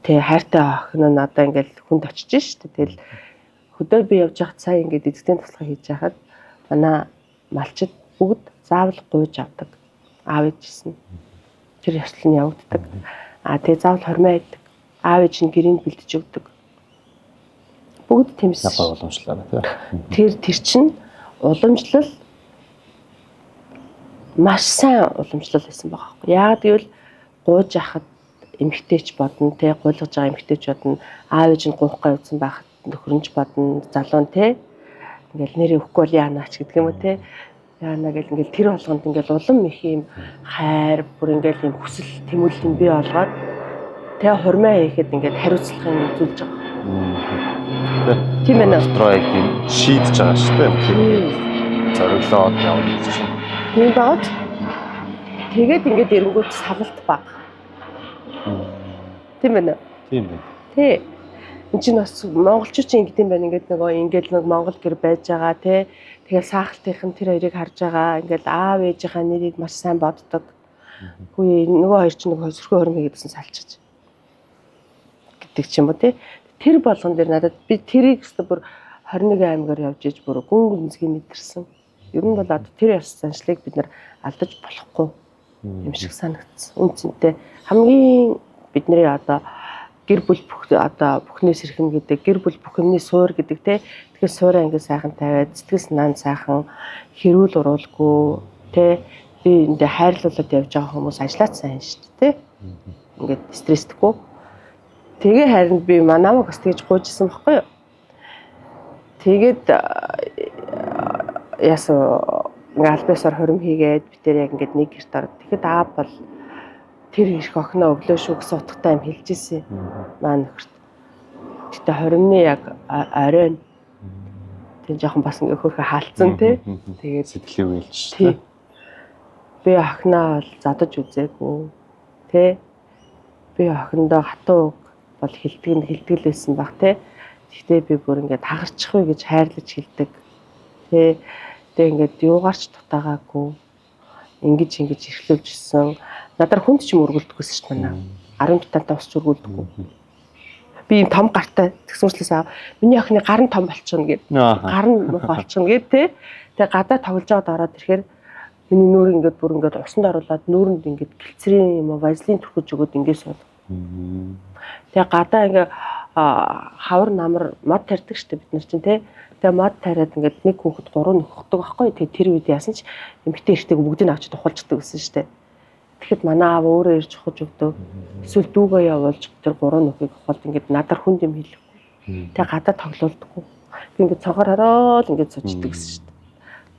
тий хайртай охин нь одоо ингээд хүнд очиж штэ. Тэгэл хөдөө би явж хахад сая ингээд эзэгтийн туслах хийж хахад манай малчид бүгд заавал гуйж авдаг. Аав ээжсэн. Тэр яслал нь явагддаг. Тэгээ заавал хормой байдаг. Аав ээж нь гэрээнд бэлдэж өгдөг. Бүгд тэмсэн. Яг уламжлалаа тий. Тэр чинь уламжлал маш сайн уламжлал байсан байгаа байхгүй. Яагаад гэвэл гууж яхад эмгтээч бодно те гуйлгаж байгаа эмгтээч бодно аав ээж нь гуйхгүй явсан байхад нөхөрнж бодно залуу те ингээл нэрээ өгөхгүй бол яанаач гэдэг юм уу те яана гэл ингээл тэр болгонд ингээл улам их юм хайр бүр ингээл юм хүсэл тэмүүлэл бий болгоод те хурмаа хийхэд ингээд хариуцлагын зүйлж байгаа. Тийм ээ. Дотроо яг тийм шийдэж байгаа шүү дээ. Зориглоод явна гэж чинь. Тийм баад. Тэгээд ингээд эрэнгүүт савлт баг. Тийм ээ. Тийм ээ. Тий. Энд чинь бас монголчууд чинь ингэдэм байна. Ингээд нэг монгол гэр байж байгаа тий. Тэгээд саахалтынхан тэр хоёрыг харж байгаа. Ингээд аав ээжийнхаа нэрийг маш сайн боддог. Хөөе нөгөө хоёр чинь нэг хосрхөө хормыг гэдсэн салчиж. Гэдэг ч юм уу тий. Тэр болгон дээр надад би тэрийг өстө бүр 21 аймгаар явж иж бүр гүн гүнзгий мэдэрсэн. Ер нь бол одоо тэр яс заншлыг бид нар алдаж болохгүй юм шиг санагдсан. Үнцэнтэй хамгийн бидний одоо гэр бүл бүхнээс ирхэн гэдэг гэр бүл бүхний суур гэдэг те. Тэгэхээр суураа ингэ сайхан тавиад сэтгэл санаа сайхан хэрүүл уруулгүй те. Би энэ хайрлуулад явж байгаа хүмүүс ажиллаад сайн шүү дээ те. Ингээд стресстэйгүй. Тэгээ харин би манайг бас тэгж гуйжсэн байхгүй юу. Тэгээд яасан албасаар хорим хийгээд би тэр яг ингээд нэг гэрт ороод тэгэхэд аав бол тэр ирэх охиноо өглөө шүү гэсэн утгатай юм хэлж ирсэн. Маа нөхөрт. Гэтэ хоримны яг оройн тэг жоохон бас ингээ хөрхө хаалцсан тий. Тэгээд сэтгэлээ үйлж тий. Би охиноо бол задаж үзээгүй тий. Би охиндоо хатуу бол хилдгэлсэн баг тий. Гэхдээ би бүр ингээд хагарчих вэ гэж хайрлаж хэлдэг. Тэ ингээд юугаарч дутаагаагүй. Ингэж эрхлүүлж ирсэн. Надаар хүнд ч юм өргөлдөхгүйсэн шүү дээ манай. 10 тутаантай усч өргөлдөхгүй. Би юм том гартай тэгсүрслээс аа миний охины гар нь том болчихно гэд. Гар нь муухай болчихно гэд тэ. Тэгээ гадаа тоглож байгаад ороод ирэхээр миний нүүр ингээд бүр ингээд усанд оруулаад нүүрэнд ингээд гэлцрийн юм вазелин түрхэж өгөөд ингээд сууд. Тэгээ гадаа ингээд хавар намар мод тарьдаг штэ бид нар чинь тий. Тэгээ мод тариад ингээд нэг хүүхэд 3 нөхдөг байхгүй. Тэгээ тэр үед яасан ч эмэгтэй эрэгтэйг бүгдийг авч тухалждаг гэсэн штэ. Тэгэхэд манай аав өөрөө ирж ухаж өгдөг. Эсвэл дүүгээ явуулж тэр 3 нөхийг ухалд ингээд надаар хүнд юм хэлэхгүй. Тэгээ гадаа тоглоулдаггүй. Би ингээд цогоор ороод ингээд сочдөг гэсэн штэ.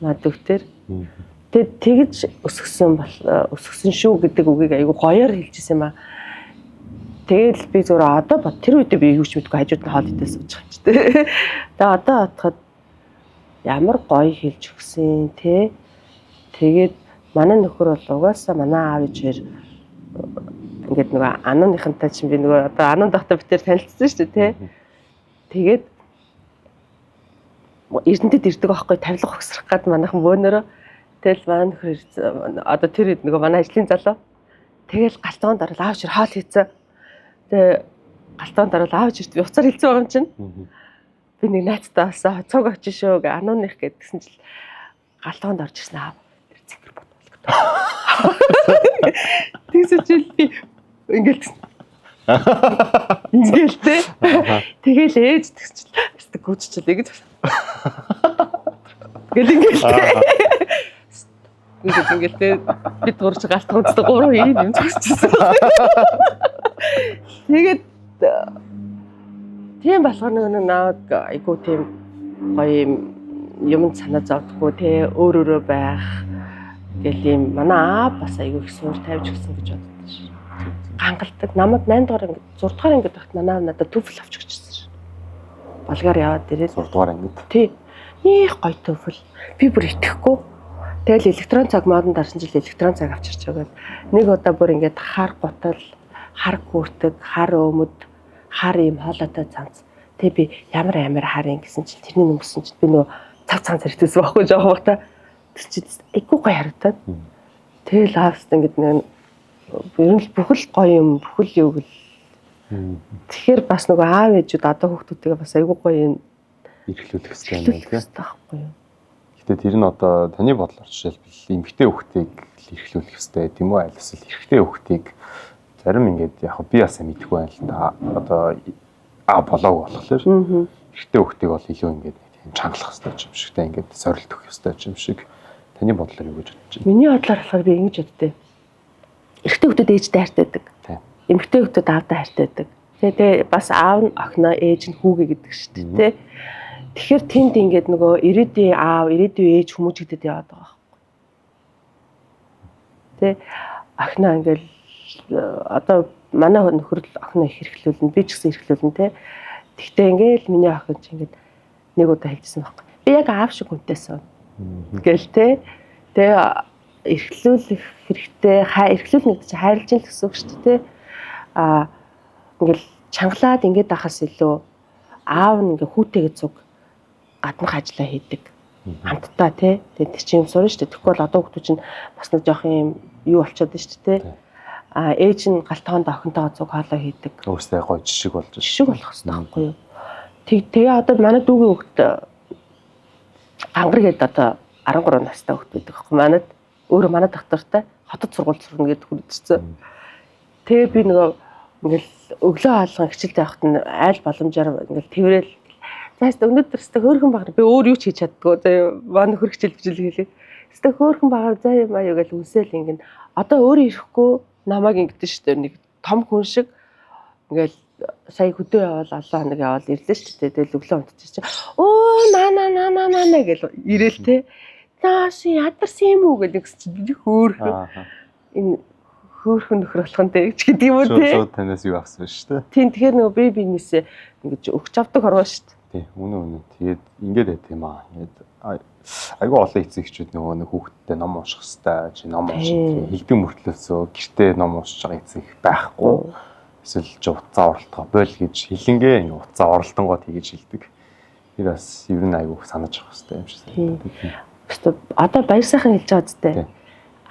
Надад тэр тэгж өсгсөн шүү гэдэг үгийг айгу гоёор хэлжсэн юм аа. Тэгэл би зүгээр одоо бод тэр үедээ би юу ч мэдгүй хажууд нь хоол идэл сууж байгаа юм чи тээ. Тэгээ одоо бодоход ямар гоё хэлж өгсөн те. Тэгээд манай нөхөр бол угаасаа манай аав ээж ингээд нөгөө анууныхантай чинь би нөгөө одоо ануун дахтаа битэр танилцсан шүү дээ те. Тэгээд Эрдэнэтэд ирдэг аахгүй тавилга өгсрөх гад манайхан бөөнөрөө. Тэгэл манай нөхөр одоо тэр хэд нөгөө манай ажлын залуу. Тэгэл галтгоонд орол аав шир хоол хийцээ. Тэгээ галтгоонд орол аав ширт би уцаар хэлцээ байгаа юм чинь. Би нэг найзтай басаа цог очиж шүү гэ анууных гэдгсэн чил галтгоонд орж ирсэн аав. Тэр цэгэр бодвол. Тэгсэн чил би ингээл ингээл те. Тэгэл ээж тэгсчил гүйччихлээ гэж. Гэл ингээл те бид гурч галтхан үздэг гурван юм зогсчихсан. Тэгээд тийм болохоор нэг наад айгу тийм гоё юм санаа зовдгоо те өөрөөрөө байх гэл юм манай бас айгу их суур тавьж өгсөн гэж боддог ш. Гангалдаг намайг 8 дугаар ангид 6 дугаар ангид байхад манай надад төвл авч өгчихсэн ш. Болгоор яваад ирээд 6 дугаар ангид. Тий. Нэх гоё төвл. Би бүр итгэхгүй. Тэгэл электрон цаг модон дарсан жил электрон цаг авчирч байгаа. Нэг удаа бүр ингээд хар гутал, хар гүртэг, хар өмд, хар юм хоолойтой цанц. Тэг би ямар амар харин гэсэн чинь тэрний нүмсэн чинь би нөгөө цав цанц хэрэгтэйсэн байхгүй жоохон бахта. Тэр чинь айгүй гоё харагдаад. Тэгэл авст ингээд нэг ер нь бүхэл гоё юм, бүхэл юу гэл. Тэгэхээр бас нөгөө аав ээжүүд одоо хүүхдүүдтэйгээ бас айгүй гоё юм эрхлүүлэх хэрэгтэй юм байна тийм. Таахгүй юу. Гэтэ тэр нь одоо таны бодлоор жишээлбэл эмэгтэй хүүхдийг эрхлүүлэх хэрэгтэй тийм үү? Аль эсвэл эрэгтэй хүүхдийг зарим ингээд яг би бас мэдгүй байна л да. Одоо болоог болохоор эрэгтэй хүүхдийг бол илүү ингээд тийм чангалах хэрэгтэй юм шиг те ингээд сорилт өгөх хэрэгтэй юм шиг. Таны бодлоор юу гэж бодож байна? Миний бодлоор болохоор би ингэж боддөө. Эрэгтэй хүүхдүүд ээжтэй хайртай байдаг. Эмэгтэй хүүхдүүд аавтай хайртай байдаг. Тэгээ бас аав нь охиноо ээж нь хүүгээ гэдэг шүү дээ те. Тэгэхээр тэнд ингээд нөгөө ирээдүйн аав, ирээдүйн ээж хүмүүжигдэд яваад байгаа байхгүй. Тэ охиноо ингээд одоо манай нөхөр л охиноо их хэрэглүүлнэ, би ч гэсэн хэрэглүүлнэ те. Тэгтээ ингээд миний охин ч ингээд нэг удаа хэлжсэн байхгүй. Би яг аав шиг хүнтэйсэн. Гэл те. Тэгээ эрхлүүлэх хэрэгтэй, эрхлүүлнэ гэдэг чинь хайрлж ийн гэсэн үг шүү дээ те. Ингээл чангалаад ингээд ахаас илүү аав нь ингээ хүүтэйгээ зүг гаднах ажиллаа хийдэг. Хамтдаа тий. Тэгээд тэр чинь юм сурна шүү дээ. Тэгвэл одоо хүүхдүүд чинь бас нэг жоох юм юу болчиход байна шүү дээ. Ээж нь галтгоонд охинтойгоо зүг хоолой хийдэг. Өөрөөсөө гоё жишг болж байна. Жишг болох хэрэгтэй байхгүй юу? Тэгээ одоо манай дүүгийн хүүхд гангар гээд одоо 13 настай хүүхд байдаг байхгүй манад. Өөрөө манай доктортай хотод сургууль сурна гэдэг хүрдчихсэн. Тэгээ би нөгөө ингээл өглөө хаалган хичээлтэй явахад нь айл боломжоор ингээл тэрэл заастаа өнөөдөр өстө хөөрхөн багаар би өөр юу ч хийж чаддгүй заа манай хөр хичээл bijил хийлээ. Өстө хөөрхөн багаар заа юм аа юу гэж үсэл ингээд одоо өөрөө ирэхгүй намайг ингэдэж штэ нэг том хүн шиг ингээл сая хөдөө явал олон хоног явал ирлээ штэ тэгэл өглөө унтчих чи оо наа гэл ирээл те нааш ядарсан юм уу гэдэг чи би хөөрхөн энэ хөөрхөн нөхөр болох нь гэж гэдэг юм уу те. Шууд танаас юу авсан шүү дээ. Тийм тэгэхээр нөгөө би бинээсээ ингэж өгч авдаг хорвоо шүү дээ. Тийм үнэн. Тэгээд ингэж байт юм аа. Ингээд айгүй олон эцэгчүүд нөгөө нэг хүүхдтэй ном унших хэвээр чи ном унших хэлдэг мөртлөөсөө гэртээ ном уншиж байгаа эцэг байхгүй. Эсвэл ч уцаа оролтгоо бойл гэж хилэнгээ ингээ уцаа оролтонгоо тэгэж хэлдэг. Тэр бас ер нь айгүй санаж авах хэвээр юм шиг санагдав. Одоо баяр сайхан хэлж байгаа зү.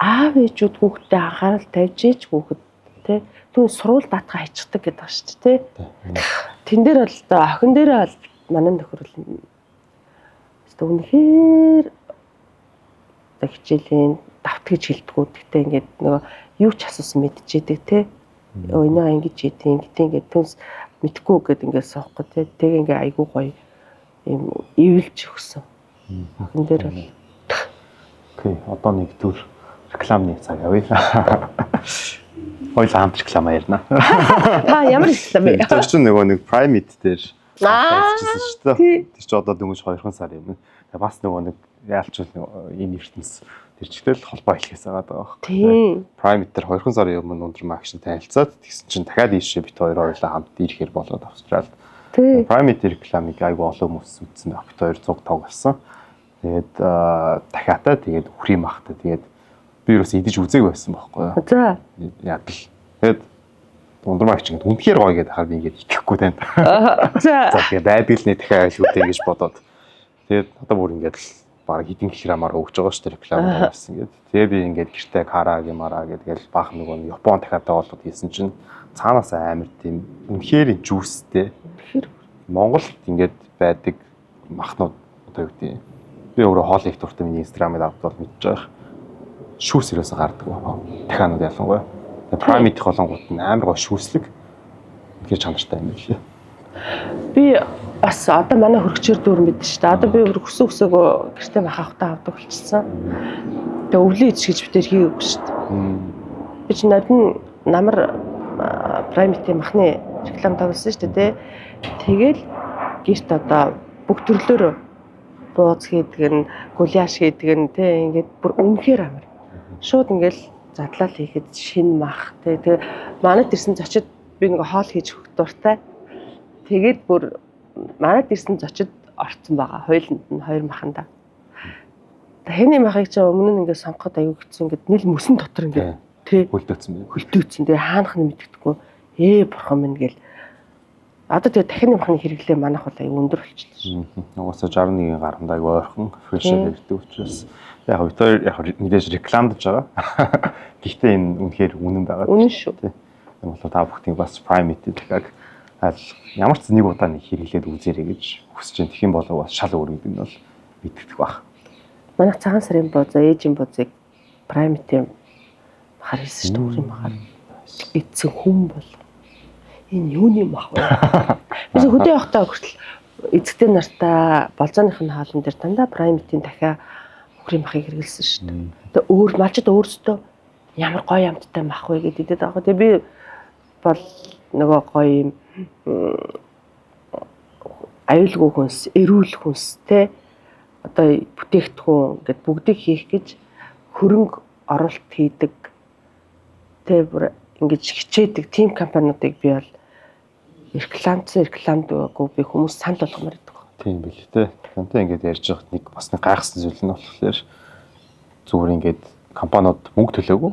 Аав ээжүүд хүүхдэд анхаарал тавьж ийж хүүхэд тий түүн сурвал даатгаа хайчдаг гэдэг ба шүү дээ тий. Тэн дээр бол одоо охин дээрээ бол манай нөхөр л үнэхээр хичээлийн давт гэж хэлдэггүй. Гэхдээ ингээд нөгөө юу ч асуусан мэдчихэдэг тий. Өнөө ингэж хийдیں۔ Ингээд түнс мэдхгүй гэд ингээд суухгүй тий. Тэг ингээд айгүй гоё юм ивэлж өгсөн. Охин дээр бол. Окей, одоо нэг төр рекламны цаг явъя. Хоёул хамт реклама ярина. Ямар реклам вэ? Тэр чинь нөгөө нэг Prime-ит дээр ажилласан шүү дээ. Тэр чинь одоо дөнгөж 2 сар юм. Бас нөгөө нэг яалчвал энэ ертөнц тэр чигтэл холбоо хэлхээс байгаа байхгүй. Тийм. Prime-ит дээр 2 сарын өмнө Ундрам агшин танилцаад тэгсэн чинь дахиад ийшээ бит хоёр хоёулаа хамт ирэхээр болоод Австралид. Prime-ит рекламыг айгүй олон хүмүүс үзсэн байх. Бит хоёр цуг тоглосон. Тэгээд дахиатаа тэгээд хүрийн махтаа тэгээд би юус идэж үзег байсан байхгүй юу. За. Яг л. Тэгээд Ундрам агч ингэ үнэхээр гоё гэдэг хахаар би ингэ итгэхгүй тань. За. За тэгээд байдгалны дахиад айлгүйтэй гэж бодоод. Тэгээд одоо бүр ингэ л баг хитэн грамаар өгч байгаа шүү дээ реклам хийсэн гэдэг. Тэгээ би ингэ гэртээ кара гэмара гэдгээл баах нөгөө Япон дахиатаа болоод хийсэн чинь цаанаас амар тийм үнэхээр жүүстэй. Монголд ингэ байдаг махнууд одоо юу гэдэг би өөрөө хоол их дуртай миний инстаграмыг авдал мэдж байгаа. Шүүс ерөөсө гардаг байна. Дахианууд ялангуяа. Prime-ийн холонгууд нь амар гоо шүүслэг. Тэгэхээр чанартай юм билээ. Би бас одоо манай хөргчээр дүүр мэдэн шүү дээ. Одоо би өсөөгөө гэртээ махахтаа авдаг болчихсон. Тэгээ өвлийн эзэж гэж битэр хийгээгүй шүү дээ. Би ч намар Prime-ийн махны реклам тоглосон шүү дээ. Тэгэл гэрт одоо бүх төрлөөр бууз хийдэг нь, гуляш хийдэг нь тий ингээд бүр үнэхээр амар. Шууд ингээл задлал хийхэд шин мах тий. Тэгээ манайд ирсэн зочид би нэг хоол хийж өгөх дуртай. Тэгээд бүр манайд ирсэн зочид орцсон байгаа. Хойлонд нь хоёр маханда. Хэний махыг ч өмнө нь ингээд сонгоход аягүй хэцүү ингээд нийл мөсөн дотор ингээд тий хөлдөөцсөн байх. Хөлдөөцсөн. Тэгээ хаанах нь мэддэггүй. Бурхан минь гээл. Одоо тэгээ дахины махны хэрэглээ манайх бол аягүй өндөр болчихлоо шүү. Угаасаа 61 гаруйнд аягүй ойрхон фрэшэр ирдэг учраас яг өтөр яг мэдээж рекламдж байгаа. Гэхдээ энэ үнэхээр үнэн байгаа. Үнэн шүү. Тийм бол та бүхний бас Prime-ийн дахиад ямар ч нэг удаа нэг хэрэглээд үзээрэй гэж хүсэж байна. Тэгэх юм бол бас шал өөр гэдэг нь бол мэддэх байх. Манайх цагаан сарын бозоо, ээжийн бозыг Prime-ийн махаар хийсэн шүү дээ. Махаар эцэг хүн бол энэ юуны мах вэ? Бид хөдөө явахдаа хүртэл эцэгтэй нартаа болзооных нь хаалн дээр дандаа Prime-ийн дахиа хөрийн махыг хэрэглэсэн шүү дээ. Тэгээ өөр малчд өөрсдөө ямар гоё амттай мах вэ гэдэг идэв байгаа. Тэгээ би бол нөгөө гоё юм аюулгүй хүнс, эрүүл хүнс те одоо бүтээгдэхүүн гэд бүгдийг хийх гэж хөрөнгө оруулалт хийдэг те бүр ингэж хичээдэг тим компаниудыг би бол рекламдгүй би хүмүүс санд болгомоор байдаг. Тийм бил те. Тантай ингэж ярьж байхад нэг бас нэг гайхсан зүйл нь болохоор зүгээр ингэж компаниуд мөнгө төлөөгүй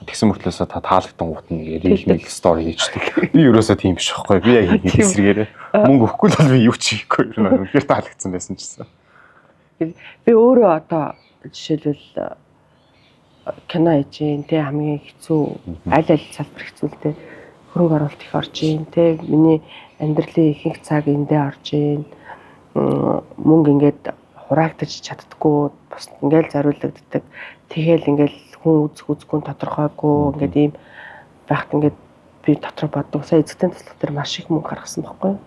тэгсэн мөртлөөсөө та таалагдсан гут нь real story хийчихдэг. Би ерөөсөө тийм биш байхгүй. Би яг ингэ эсрэгээрээ мөнгө өгөхгүй л би юу ч хийхгүй. Ер нь үнэхээр таалагдсан байсан ч гэсэн. Би өөрөө одоо жишээлбэл кино хийж гин тэ хамгийн хэцүү аль салбар хэцүүлтэй хөрөнгө оруулалт их орж гин тэ миний амьдралын ихэнх цаг эндээ орж гин мөнгө ингээд хураагдаж чаддггүй бус ингээл зариулагддаг. Тэгэл ингээл хүн үзэхгүй тодорхойгүй ингээд ийм байхад ингээд би дотроо боддог. Сая эзэгтэй туслах дээр маш их мөнгө гаргасан байхгүй юу?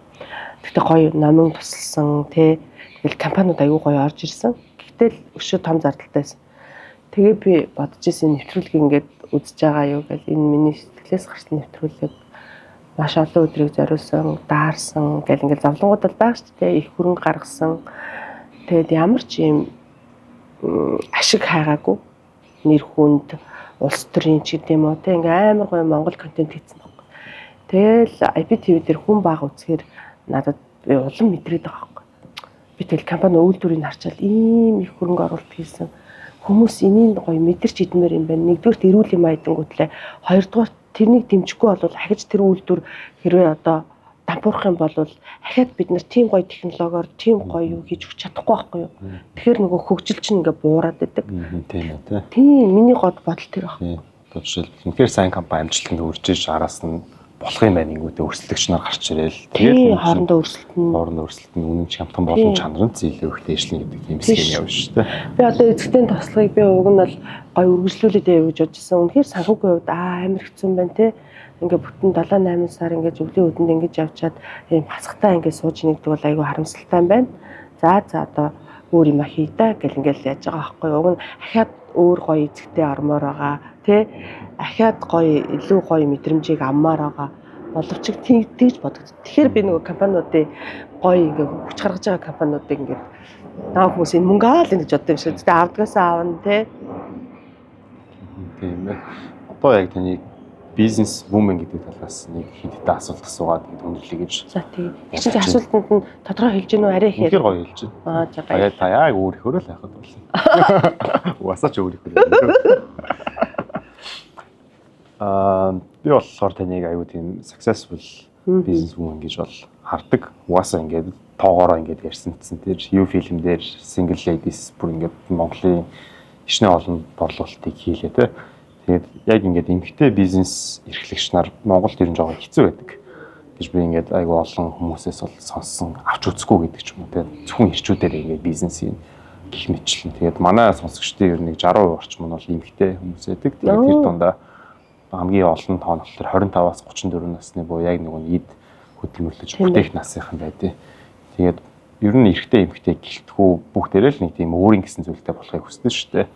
Тэгтээ гоё номын тусалсан тий тэгэл компаниуд аягүй гоё орж ирсэн. Гэхдээ л өшөө том зардалтайсэн. Тэгээ би бодож ирсэн нэвтрүүлгийг ингээд үзэж байгаа юу гэл энэ миний сэтгэлээс гарсан нэвтрүүлэг маш олон өдрийг зориулсан, даарсан гэл ингээд зовлонгууд бол байгаа шүү дээ. Их хөрөнгө гаргасан. Тэгээд ямар ч юм ашиг хайгаагүй нэр хүнд улс төрийн ч гэдэм үү те ингээ амар гоё Монгол контент хийсэн баг. Тэгэл IPTV дээр хүн бага үзэхээр надад би улам мэдрээд байгаа байхгүй. Би тэгэл компани үйлдвэрийг харчаал ийм их хөрөнгө оруулалт хийсэн. Хүмүүс энийг гоё мэдэрч идмээр юм байна. Нэгдүгээр эрүүл юм айдангуутлаа. Хоёрдугаар тэрнийг дэмжихгүй бол ахиж тэр үйлдвэр хэрвээ одоо дампуурах юм бол ахаад бид нар тийм гоё технологиор тийм гоё юу хийж өгч чадахгүй байхгүй юу. Тэгэхээр нөгөө хөгжил чинь ингээ буураад байдаг. Тийм үү те. Тийм миний гол бодол тэр баг. Одоо жишээлбэл үнэхээр сайн компани амжилтанд хүрч иж араас нь болох юм байна ингэдэ өрсөлдөгч нар гарч ирээл тэгээд хоорондоо өрсөлдөн үнэмч хямдхан болон чанарын зэйлээ өгөх дэвшлэн гэдэг тийм схем явж шүү дээ. Би одоо эцэгтэй тослогыг би уг нь бол гоё үргэлжлүүлээд явж бодчихсон. Үнэхээр санхүүгийн хувьд амар хэцүү юм байна те. Ингээ бүтэн 7-8 сар ингээ өвлийн үдэнд ингэж явчаад ийм хасахтаа ингээ сууж нэгдэг бол айгүй харамсалтай юм байна. За одоо өөр юм хийдэ гэл ингээл яаж байгаа байхгүй юу. Уг нь ахаад өөр гоё эзэгтэй ормоор байгаа тий. Ахаад гоё илүү гоё мэдрэмжийг аммаар байгаа. Боловч тэгж бодогд. Тэгэхээр би нөгөө компаниудын гоё ингээ хүч гаргаж байгаа компаниудыг ингээ наа хүмүүс энэ мөнгө аа л гэж боддог юм шиг. Тэгтээ авдгаасаа аавна тий. Тийм ээ. Одоо яг таны бизнес вумен гэдэг талаас нэг хэдтэй асуулт асуугаад өндөрлөе гэж. За тийм. Чи асуултанд нь тодорхой хэлж гэнэ үү арай ихээр. Үнэхээр гоё хэлж байна. Аа за гоё. Та яг өөрийнхөө л яхад болно. Уусаач өөрийнхөө. Би болохоор таныг аюу тийм successful business woman гэж бол хардаг. Угаасаа ингээд тоогоороо ингээд ярьсанцсан тэр юу фильм дээр single ladies бүр ингээд Монголын ичнэ олон борлуулалтыг хийлээ те. Тэгээд яг ингээд эмгтэй бизнес эрхлэгч нар Монголд ирэн жоо хэцүү байдаг гэж би ингээд айгүй олон хүмүүсээс бол сонссон авч үзэхгүй гэдэг ч юм уу те. Зөвхөн ирчүүдээр ингээд бизнес ийн гих мэтчлэн. Тэгээд манай сонсогчдын ер нь 60% орчим нь бол эмгтэй хүмүүс байдаг. Тэгээд тэр дундаа хамгийн олон тоон болохоор 25-аас 34 насны буюу яг нэг нь эд хөдөлмөрлөж бүтээх насынхан байдیں۔ Тэгээд ер нь эрэгтэй эмэгтэй гэлтгүү бүгдээрээ л нэг тийм өөрийн гэсэн зүйлтэй болохыг хүсдэг шүү дээ.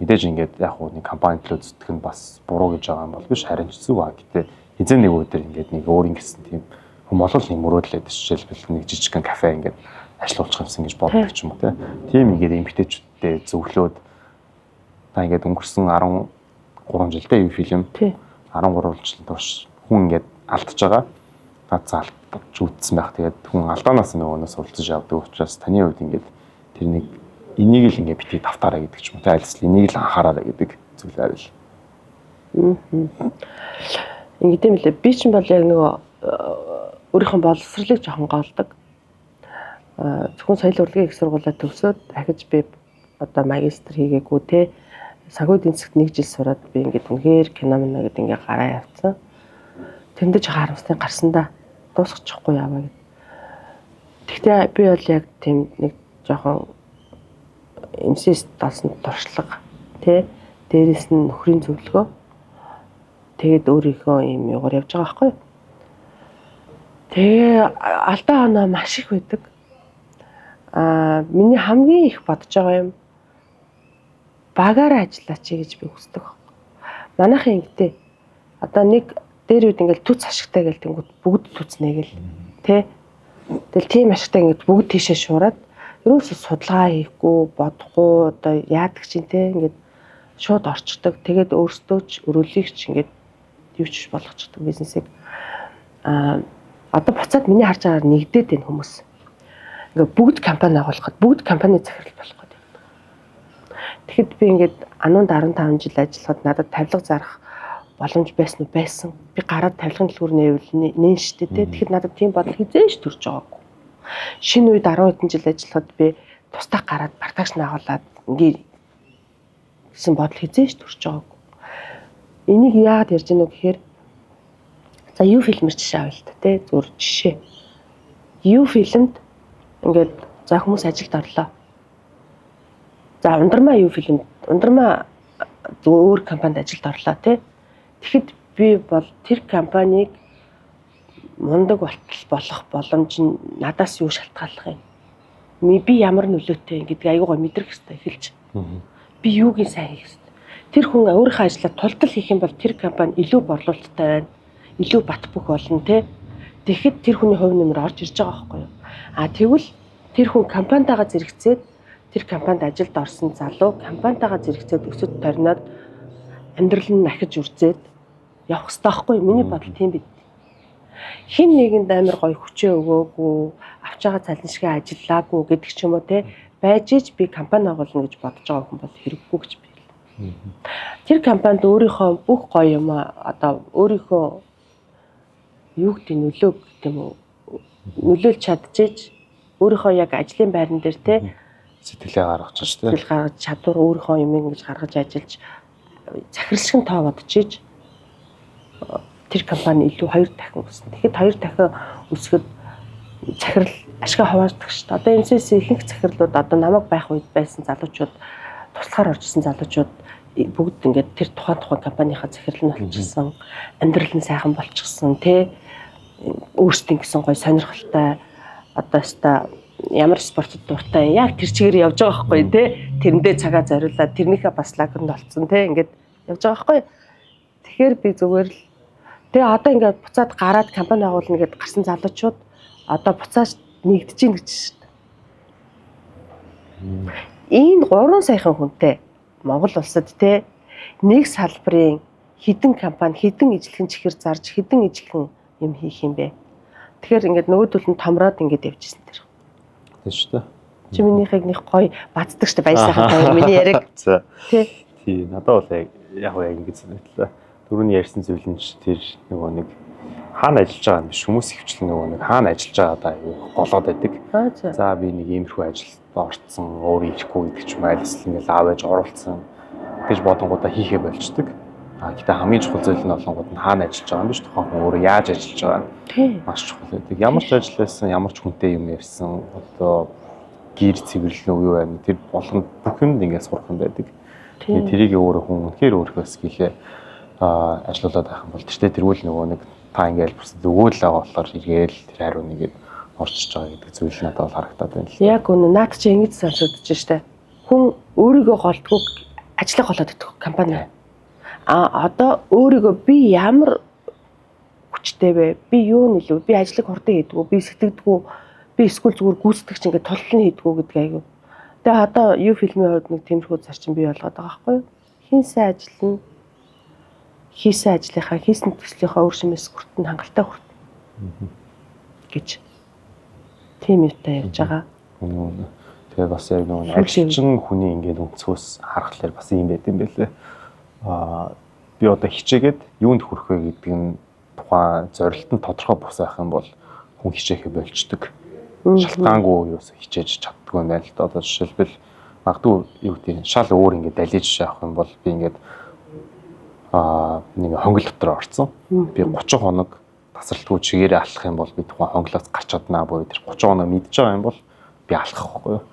Мэдээж ингээд яг хуу нэг компани төлөө зүтгэх нь бас буруу гэж байгаа юм бол биш, харин ч зүг ба. Гэтэ эзэн нэг өдөр ингээд нэг өөрийн гэсэн тийм хүм болол нэг мөрөөдлөд жишээлбэл нэг жижигхэн кафе ингээд ажиллуулчих юмсан гэж боддог ч юм уу тийм ингээд эмэгтэйчүүдтэй зөвлөөд та ингээд өнгөрсөн 13 жилдээ юу фильм 13 жил турш хүн ингээд алдчихж байгаа. Та заалтж үтсэн байх. Тэгээд хүн алдаанаас нөгөөнөөс уралдаж явдаг учраас таны хувьд ингээд тэр нэг энийг л ингээд битгий давтаараа гэдэг ч юм уу те альс энийг л анхаараараа гэдэг зүйл байвал. Ингээд юм лээ. Би ч бол яг нөгөө өөрийнхөө боловсролыг жоохон гоолдог. Зөвхөн соёл урлагийн их сургуулаа төгсөөд дахиж би одоо магистр хийгээгүй те санхүү эдийн засгт 1 жил сураад би ингээд үнэхээр кино мөн гэдэг ингээд гараа явцсан. Тэндэж харамстай гарсандаа дуусчихгүй яваа гэд. Тэгтээ би бол яг тийм нэг жоохон эмсэс талсан туршлага тий дээрэс нь нөхрийн зөвлөгөө тэгээд өөрийнхөө юм юугаар явж байгаа байхгүй. Тэгээ алдаа оноо маш их байдаг. Миний хамгийн их бодож байгаа юм багаараа ажиллаач гэж би хүсдэг. Манайхын ингэдэй одоо нэг дээр үед ингээл түц ашигтай гэл тэнгууд бүгд түцнэ гэл тий. Тэгэл тийм ашигтай ингээд бүгд тийшээ шуураад ерөөсө судалгаа хийхгүй бодохгүй одоо яадаг чинь тий ингээд шууд орчдөг. Тэгээд өөрсдөө ч өрөөлөгч ингээд юу ч болгочихдог бизнесийг. Одоо буцаад миний харж байгаагаар нэгдээд байна хүмүүс. Ингээд бүгд компани агуулхад бүгд компани захирал болох гэдэг. Тэгэхэд би ингээд ануунд 15 жил ажиллахад надад тавилга зарах боломж байсан уу байсан. Би гараад тавилгын дэлгүүр нээвэл нээн штэ тий. Тэгэхэд надад тийм бодол хизээш төрж байгаагүй. Шинэ үед 10 хэдэн жил ажиллахад би тустаа гараад бартаагч наагуулад ингээд гэсэн бодол хизээш төрж байгаагүй. Энийг яагаад ярьж гэнэ вэ гэхээр за юу фильмэр жишээ авъя л та тий зүгээр жишээ. Юу фильмд ингээд за хүмүүс ажилд орлоо. За ундрмаа юу фильмд ундрмаа өөр компанид ажилд орлоо тий. Тэгэхэд би бол тэр компанийг мундаг болох боломж нь надаас юу шалтгааллах юм. Би ямар нөлөөтэй гэдгийг аюугаа мэдрэх хэрэгтэй эхэлж. Би юуг нь сайн хийх хэрэгтэй. Тэр хүн өөрийнхөө ажлаа тултал хийх юм бол тэр компани илүү борлуулалттай байна. Илүү бат бөх болно тий. Тэгэхэд тэр хүний хувь нэмэр орж ирж байгаа байхгүй юу. Тэгвэл тэр хүн компанитайгаа зэрэгцээд тэр компанид ажилд орсон залуу компанитайгаа зэрэгцээд өсөд торноод амьдрал нь ахиж үрзээд явах хэрэгтэй байхгүй юу. Миний бодол тийм бид. Хин нэгэнд амар гоё хүчээ өгөөгүй, авч байгаа цалин шиг ажиллаагүй гэдэг ч юм уу те байж ич би компани агуулна гэж бодож байгаа хүн бол хэрэггүй гэж би. Тэр компанид өөрийнхөө бүх гоё юм одоо өөрийнхөө юу гэдэг нөлөө гэх юм уу нөлөөлж чадчихэж өөрийнхөө яг ажлын байран дээр те сэтгэлээ гаргаж ч те сэтгэл гаргаж чадвар өөрийнхөө юм ингэж гаргаж ажиллаж захирлшин тоо бодчихж тэр компани илүү 2 дахин өснө. Тэгэхэд 2 дахин өсгөд захирал ашгаа хавааддаг шүү дээ. Одоо MCS ихэнх захирлууд одоо намайг байх үед байсан залуучууд туслахаар орж исэн залуучууд бүгд ингээд тэр тухайн компанийнхаа захирал нь болчихсон. Амьдрал нь сайхан болчихсон тий. Өөрсдийн гэсэн гоё сонирхолтой одоо өста ямар спортод дуртай яг тэр чигээр явж байгаа байхгүй тий. Тэрэндээ цагаа зориулаад тэрнийхээ бас лагернд олцсон тий. Ингээд явж байгаа байхгүй. Тэгэхээр би зүгээр л тэгээ одоо ингээд буцаад гараад компани агуулна гэдээ гарсан залуучууд одоо буцаад нэгдэж ийн гэж шүү дээ. Энэ 3 саяхан хүнтэй Монгол улсад те нэг салбарын хідэн компани хідэн ижлэхэн чихэр зарж хідэн ижлэхэн юм хийх юм бэ. Тэгэхээр ингээд нөгөөдөл нь томроод ингээд явжсэн тэр. Тийм шүү дээ. Чи минийхийг нэг гоё бацдаг шүү дээ баяр сайхан миний яриг. Тий надад бол яг ингэж санагдлаа. Түрүүний ярьсан зүйл нь тэр нөгөө нэг хаана ажиллаж байгаа юм биш хүмүүс хөвчлэн нөгөө нэг хаана ажиллаж байгаа даа голоод байдаг. За би нэг иймэрхүү ажилд орцсон өөрөө ирэхгүй гэдэг ч юм айлс ингээл аав ээж оруулсан гэж бодонгуудаа хийхээ болчдөг. Гэхдээ хамгийн чухал зүйл нь олонгууд нь хаана ажиллаж байгаа юм биш тухайн хүн өөрөө яаж ажиллаж байгаа нь маш чухал байдаг. Ямар ч ажил байсан, ямар ч хүнтэй юм ярьсан одоо гэр цэвэрлэн уу юу байна тэр болгонд бүх юмд ингээд сурах юм байдаг. Тэгээд тэрийг өөрөө хүн үнэхээр өөрийнхөө скиллээ ажиллаулаад байх юм бол тэртээ тэрүүл нөгөө нэг та ингээл бас өгөөл байгаа болохоор эргээл тэр хариу нэгээд орчиж байгаа гэдэг зүйл надад бол харагдаад байна л. Яг үнэ наад чи ингэж сонсогдож штэ. Хүн өөрийгөө голдгүй ажиллах болоод идэх компани. Одоо өөрийгөө би ямар хүчтэй вэ? Би юу нэлээ? Би ажлыг хурдан хийдгүү, би сэтгэдэггүй, би эсвэл зүгээр гүйцэтгэж ингээд толлон хийдгүү гэдэг аягүй. Тэгээ одоо юу фильмийн хувьд нэг тиймэрхүү зарчим бий болгоод байгаа байхгүй юу? Хийсэн ажил нь хийсэн ажлынхаа хийсэн төслийнхаа үр шимээс хүртэн хангалттай хүртэн гэж тийм юутай явж байгаа. Тэгээ бас яг нэг ажилчин хүний ингээд өнцгөөс харахаар бас юм байт юм байлээ. Би одоо хичээгээд юунд хүрэх вэ гэдэг нь тухайн зорилтод тодорхой бус байх юм бол хүн хичээхэ болчдөг. Шалтгаангүй юус хичээж чаддгүй юм байна л да. Одоо жишээлбэл магадгүй юу гэдэг нь шал өөр ингээд далиж авах юм бол би ингээд нэг хонгил дотор орсон. Би 30 хоног тасралтгүй чигээрээ алхах юм бол би тухайн хонглоос гарч чаднаа буюу тэр 30 хоног мэдж байгаа юм бол би алхах байхгүй юу?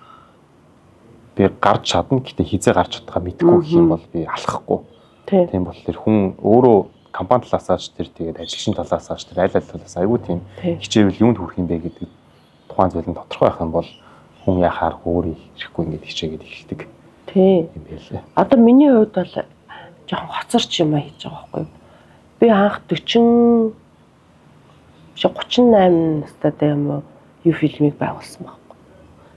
Би гарч чадна гэхдээ хизээ гарч чадхаа мэдгүй гэх юм бол би алхахгүй. Тийм бол тэр хүн өөрөө компани талаасаач тэр тэгээд ажилчин талаасаач тэр аль талаас айгүй тийм хичээвэл юунд хүрэх юм бэ гэдэг тухайн зүйл нь тодорхой байх юм бол хүн яхаар өөрөө ирэхгүй ингээд хичээгээд эхэлдэг. Тийм юм байлээ. Одоо миний хувьд бол жоохон хоцорч юм хийж байгаа байхгүй юу? Би анх 38 настай юм уу юу фильмийг байгуулсан байхгүй.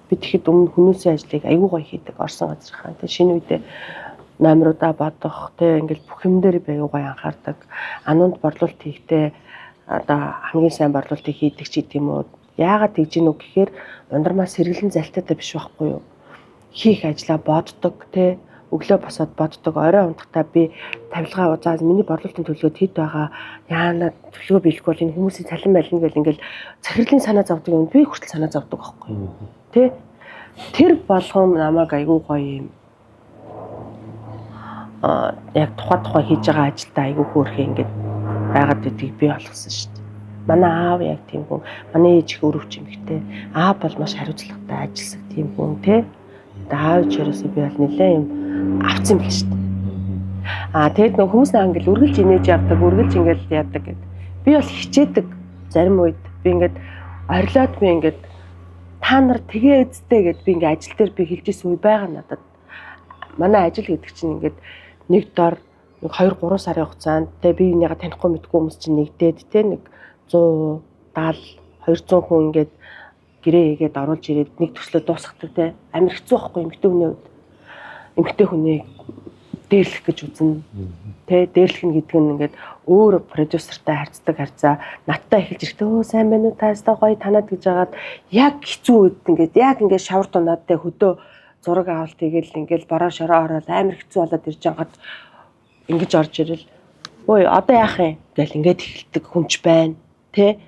Би тэгэхэд өмнө хүмүүсийн ажлыг айгүй гоё хийдэг орсон газрынхаа. Тэгээ шинэ үедээ номеруудаа бодох, тэгээ ингээл бүх юм дээр би айгүй гоё анхаардаг. Ануунд борлуулалт хийхдээ одоо хамгийн сайн борлуулалтыг хийдэг ч гэдэм үү. Яагаад тэгж гинүү гэхээр ундрмаа сэргэлэн залтаатай биш байхгүй юу? Хийх ажлаа боддог, тэ өглөө босоод боддог, орой унтахтаа би тавилгаа заа миний борлуулалтын төлөвлөгөөд хэд байгаа, яана төлөвлөгөө биелэхгүй бол энэ хүмүүсийн цалин байлна гэл ингээл захирлын санаа зовдөг юм би хүртэл санаа зовдөг байхгүй юу? Тэ тэр болгоом намайг айгүй гоё юм яг тухай хийж байгаа ажилдаа айгүй хөөрхөө ингээд байгаад гэдгийг би ойлгосон шүү дээ. Манай аав яг тийм хүн, манай ээж их өрөвч юм ихтэй. Аав бол маш хариуцлагатай ажилсаг тийм хүн тий. Аав чирээсээ би бол нэлээ юм авцсан байл шүү дээ. Тэгэд нөх хүмүүс наа ингээл үргэлж инээж явдаг, үргэлж ингээл яадаг гэд. Би бол хичээдэг зарим үед би ингээд орилоод би ингээд та нар тэгээ эзтэй гэд би ингээд ажил дээр би хэлжсэн үе байгаа надад. Манай ажил гэдэг чинь ингээд нэг дор 2-3 сарын хугацаанд тэгээ би энийгээ танихгүй мэдгүй хүмүүс чинь нэгдээд те нэг 100 70 200 хүн ингээд гэрээ хийгээд оруулж ирээд нэг төслөө дуусгадаг те амар хэцүү байхгүй эмэгтэй хүний хувьд. Эмэгтэй хүнийг дээрлэх гэж үзнэ. Тэ дээрлэх нь гэдэг нь ингээд өөр продюсертай харьцдаг харьцаа надтай эхэлж ирэхдээ өө сайн байна уу таастаа гоё танаад гэж хагаад яг хэцүү үед ингээд яг ингээд шавар дунаад тэ хөдөө зураг авалт хийгээл ингээд бороо шороо ороод амар хэцүү болоод ирж байгаад ингэж орж ирэл ой одоо яах юм гэл ингээд эхэлдэг хүнч байна тэ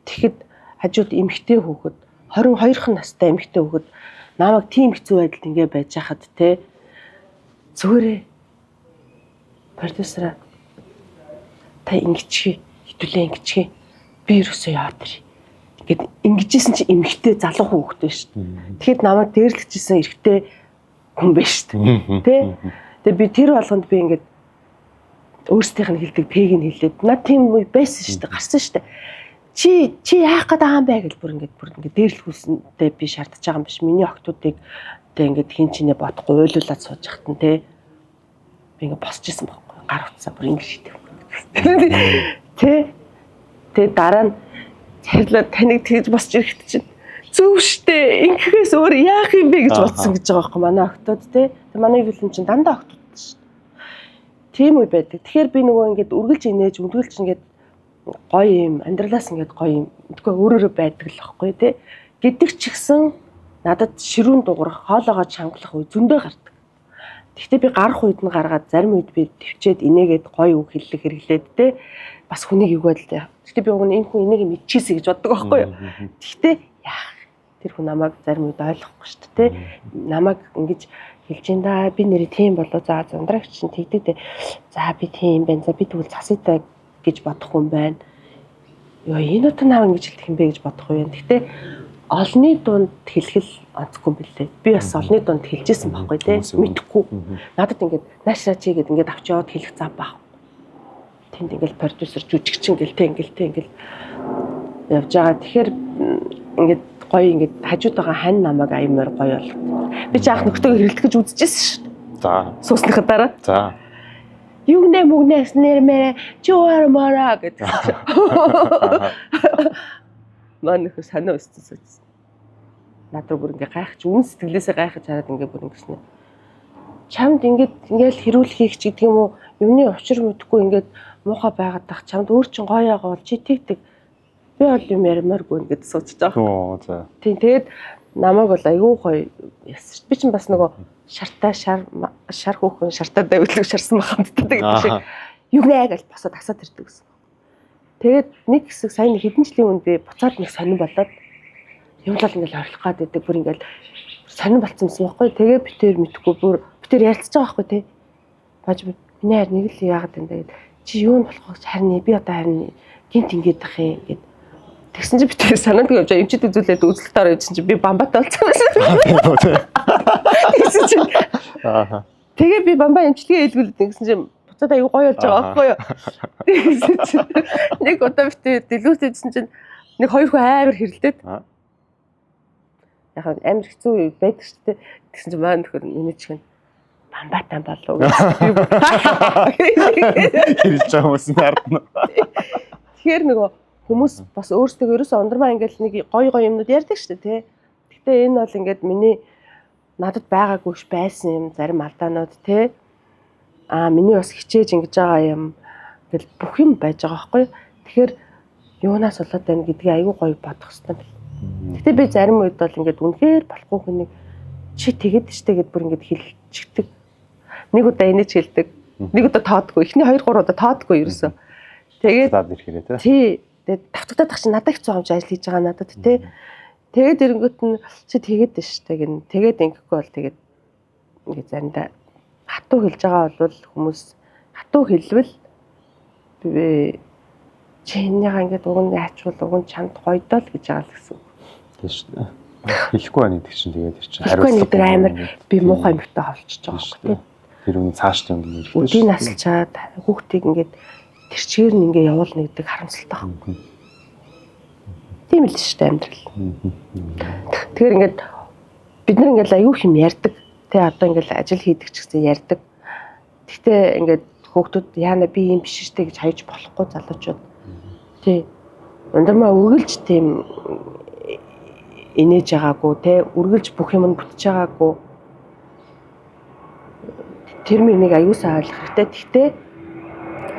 тэгэхэд хажууд эмэгтэй хүүхэд 22хан настай эмэгтэй хүүхэд намайг тийм хэцүү байдалд ингээд байж хахад тэ зүгээрээ продюсераа та ингэчхий хитүүлээ ингэчхий би юусоо яа тэр гэд ингэжсэн чи эмэгтэй залуу хүүхэд байж шүү дээ. Тэгэхэд намайг дээрлэхжсэн эрэгтэй хүн байж шүү дээ. Тэ? Тэгээ би тэр болгонд би ингээд өөрсдийнх нь хэлдэг пэг нь хэлээд над тийм үе байсан шүү дээ. Гарсан шүү дээ. Чи яах гээд байгаа юм бэ гэж бүр ингээд дээрлэхүүлсэндээ би шаардаж байгаа юм биш. Миний охтуудыг тэ ингээд хин чинээ бодохгүй уйлуулад сууж хахт нь тэ би ингээд босч исэн байхгүй. Гар утсаа бүр ингэж шийдэв. Тэ дараа нь царлаа таныг тэгж босч ирэхэд чинь зөв штэ ингэхээс өөр яах юм бэ гэж бодсон гэж байгаа байхгүй манай охтууд те. Тэг манай фильм чинь дандаа охтууд шүү дээ. Тийм үе байдаг. Тэгэхээр би нөгөө ингээд үргэлж инээж өдгөлж ингээд гоё юм амьдралаас ингээд гоё юм мэдгүй өөрөөрөө байдаг л байхгүй те. Гэдэг ч ихсэн надад ширүүн дуурах хоолоогоо чангалах үе зөндөө гардаг. Гэхдээ би гарах үед нь гаргаад зарим үед би төвчээд инээгээд гоё үг хэллэг хэрэглээд те. Бас хүнийг юу гэдэл. Гэхдээ би уг нь энэ хүн энийг мэдчихсэн гэж боддог байхгүй юу. Гэхдээ яах тэр хүн намайг зарим үед ойлгохгүй шүү дээ. Намайг ингэж хэлж ин да би нэрээ тийм болоо за зундрагч чинь тэгдэг дээ. За би тийм байна. За би тэгвэл засаатай гэж бодох хүн байна. Йоо энэ утга намайг ингэж хэлдэг юм бэ гэж бодох юм. Гэхдээ олны дунд хэлхэл онцгүй бэлээ. Би бас олны дунд хэлжсэн байхгүй те. Мэдхгүй. Надад ингэж наашраа чи гэдэг ингэж авч яваад хэлэх зав баг. Тэнд ингээл продюсер жүжигчин гэл тэ ингээл явж байгаа. Тэгэхээр ингээд гоё ингээд хажууд байгаа хань намайг аймаар гоё болгох. Би ч анх нөхдөг хэрэлдэх гэж үзчихсэн шүү дээ. За. Суусныхаа дараа. За. Югнэ мөгнэс нэрмэ чуармара гэдэг. Маань нөхөс санаа өссөн. Надруу бүр ингээ гайхаж үн сэтгэлээсээ гайхаж хараад ингээ бүр ингэснэ. Чамд ингээл хэрүүл хийх ч гэдэг юм уу юмны учир мэдхгүй ингээд муухай байгаад тах чамд өөр чин гоё ягаа бол чи тэгдэг. Би бол юм ярмааргүй ингээд суучж байгаа. Оо за. Тийм тэгээд намайг бол айгүй гоё яасан. Би чинь бас нөгөө шартай шар хөөхөн шартаа давилдаг шарсан бахамдтай гэдэг шиг юу нэ гэж босоод асаад ирдэг гэсэн. Тэгээд нэг хэсэг сайн хэдэн жилийн өмнө би буцаад нэг сонирн болоод юмлал ингээл орилох гад байдаг бүр ингээл сонирн болцсон юм байхгүй. Тэгээ битээр мэдхгүй бүр битээр ярилцаж байгаа байхгүй тий. Баж миний хайр нэг л яагаад энэ тэгээд чи юу нь болох вэ? Харин би одоо харин гинт ингээд ах юм гэд. Тэгсэн чи битээр санаанд явж эмчид үзүүлээд үзэлт ороо явсан чи би бамбатай болсон байсан. Тэгсэн чи тэгээ би бамбаа эмчилгээ хэлгүүлээд гэсэн чи буцаад аюу гоё болж байгаа байхгүй юу? Тэгсэн чи нэг удаа битээр дэлгүүртэйсэн чинь нэг хоёр хүн амар хэрэлдээд яг амар хэцүү үед байдаг шүү дээ. Тэгсэн чи маань нөхөр миний чихэн бамбаатай болов гэж. Хэрэлж байгаа хүмүүс наардна. Тэгэхээр нөгөө хүмүүс бас өөрсдөө ерөөсөө ундрмаа ингээл нэг гоё юмнууд ярьдаг шүү дээ тий. Гэтэ энэ бол ингээд миний надад байгаагүйш байсан юм зарим алдаанууд тий. Миний бас хичээж ингэж байгаа юм гэл бүх юм байж байгаа байхгүй. Тэгэхээр юунаас болоод байна гэдгийг аюу гоё бодох хэрэгтэй байна. Гэтэ би зарим үед бол ингээд үнэхээр болохгүй хүнийг чи тэгэд штэ гэд бүр ингээд хэлчихдэг. Нэг удаа инеж хэлдэг. Нэг удаа тоодгүй. Эхний 2 3 удаа тоодгүй ерөөсөө. Тэгээд даад ирэхээрээ тий. Тэгээд давтагдаад чи надад хэцүү хамж ажил хийж байгаа надад тий. Тэгээд эрэнгүүт нь чи тэгэд штэ гэн. Тэгээд ингэхгүй бол тэгээд ингээд заримдаа хатуу хэлж байгаа бол хүмүүс хатуу хэлвэл би чинийгаа ингээд уг нь яачвал уг нь чамд гойдоо л гэж байгаа л гэсэн. Тийм шүү дээ. Хэлэхгүй байна гэдэг чинь тэгээд чинь хариуцлага амар би муухай юмтай холчж байгаа шүү дээ. Тэр үний цааш юм нэрхээ. Үдийн насалчаад хүүхдийг ингээд тэр чигээр нь ингээд явуулна гэдэг харамсалтай байна. Тийм л шүү дээ амьдрал. Тэгэхээр ингээд бид нар ингээд аюу хэм ярьдаг. Тэ одоо ингээд ажил хийдэг ч гэсэн ярьдаг. Гэхдээ ингээд хүүхдүүд яана би юм биш штэ гэж хайж болохгүй залуучууд. Тэ ундрмаа үргэлж тийм инээж байгаагүй тэ үргэлж бүх юм нь бүтэж байгаагүй. Тэр мөрийг аюу сайн ойлгох хэрэгтэй. Гэхдээ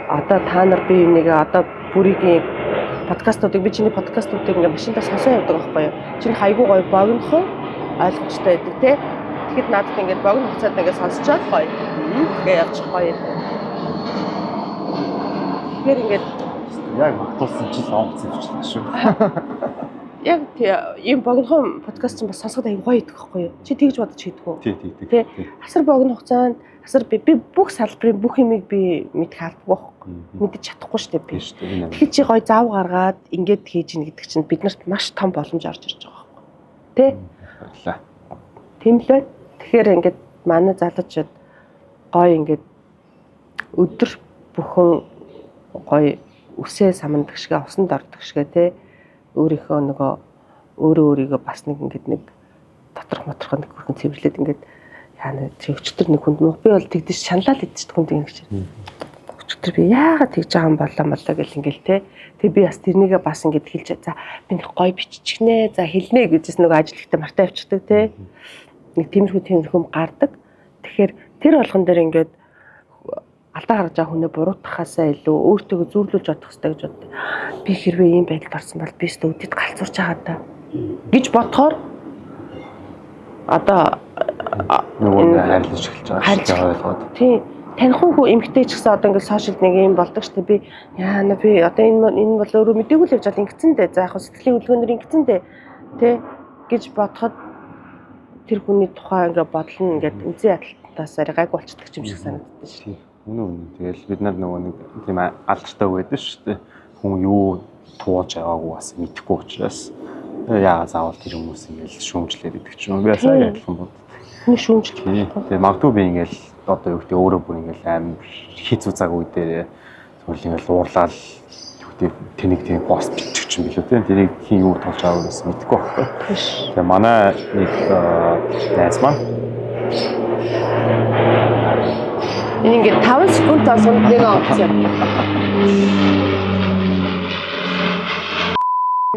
одоо та нар би энийг одоо бүрийн подкастуудыг би чиний подкастуудыг ингээд машинтаа сонсоо явдаг байхгүй юу? Чиний хайгуу гоё богинохон ойлгомжтой байдаг те. Тэгэхэд надад ингээд богино хугацаанд ингээд сонсчоод гоё. Тэгээ явчих гоё. Тэгэхээр ингээд яг магтуулсан жил онгоц явчихлаа шүү. Яг ийм богинохон подкаст чинь бас сонсоход аягүй гоё идэх байхгүй юу? Чи тэгж бодож хийдэг үү? Тий. Асар богино хугацаанд асар би бүх салбарын бүх юмыг би мэдэх албагүй байхгүй. Мэдэж чадахгүй шүү дээ би. Тэгэхээр чи гоё зав гаргаад ингээд хийж ийн гэдэг чинь биднэрт маш том боломж орж ирж байгаа байхгүй. Тэ? Тийм л байна. Тэгэхээр ингээд манай залуучууд гоё ингээд өдөр бүхэн гоё үсээ самандаг шиг усанд ордог шиг те өөрийнхөө нөгөө өөрийгөө бас нэг ингээд нэг доторх моторх нэг хүрхэн цэвэрлээд ингээд яана өчтөр нэг хүнд мөн би бол тэгдэж шаналал идчихдэг хүнд ингэж өчтөр би яагаад тэгж байгаа юм болоо гэл ингээл те тэг би бас тэрнийгээ бас ингээд хэлж за би нэг гоё биччихнэ за хэлнэ гэжсэн нөгөө ажил ихтэй мартаа авчдаг те нэг тиймэрхүү гардаг тэгэхээр тэр болгон дээр ингээд алдаа гаргаж байгаа хүнээ буруутгахаасаа илүү өөртөө зүүрлүүлж бодох хэрэгтэй гэж боддог. Би хэрвээ ийм байдалд орсон бол би өөртөө өдөд галзуурч байгаа даа гэж бодохоор одоо нөгөө хайрлаж эхэлж байгаа ойлгоод. Тийм. Танихгүй хүү эмгтэй ч гэсэн одоо ингээд сошиалд нэг юм болдог штэ би яана би одоо энэ бол өөрөө мэдээгүй л явж байгаа ингэсэн дээ. За яг сэтгэлийн хөдөлгөөнөр ингэсэн дээ. Тэ гэж бодоход тэр хүний тухай ингээд бодлоо ингээд үнцэн ядалтаас гайг болчихдаг юм шиг санагддаг шүү. Үнэн. Тэгэл бид нар нөгөө нэг тийм алдартай байдаг шүү дээ. Хүн юу тууж байгаагүй бас мэдэхгүй учраас яагаад заавал тэр хүмүүс ингээл шүүмжлээд идэх ч юм. Би бас адилхан бод. Нэг шүүмжлэх байхгүй. Тэгээ магадгүй би ингээл одоо юу гэдэг өөрөө бүр ингээл амар хий зузааг үе дээр зөвл ингээл уурлал юу гэдэг тэнийг тийм пост бичих ч орчин билүү те. Тэрийг хин юу толж авах гэсэн мэдэхгүй байхгүй. Тэгээ манай нэг найз маань Энэ ингээд 5 секунд болгонд нэг онцгой.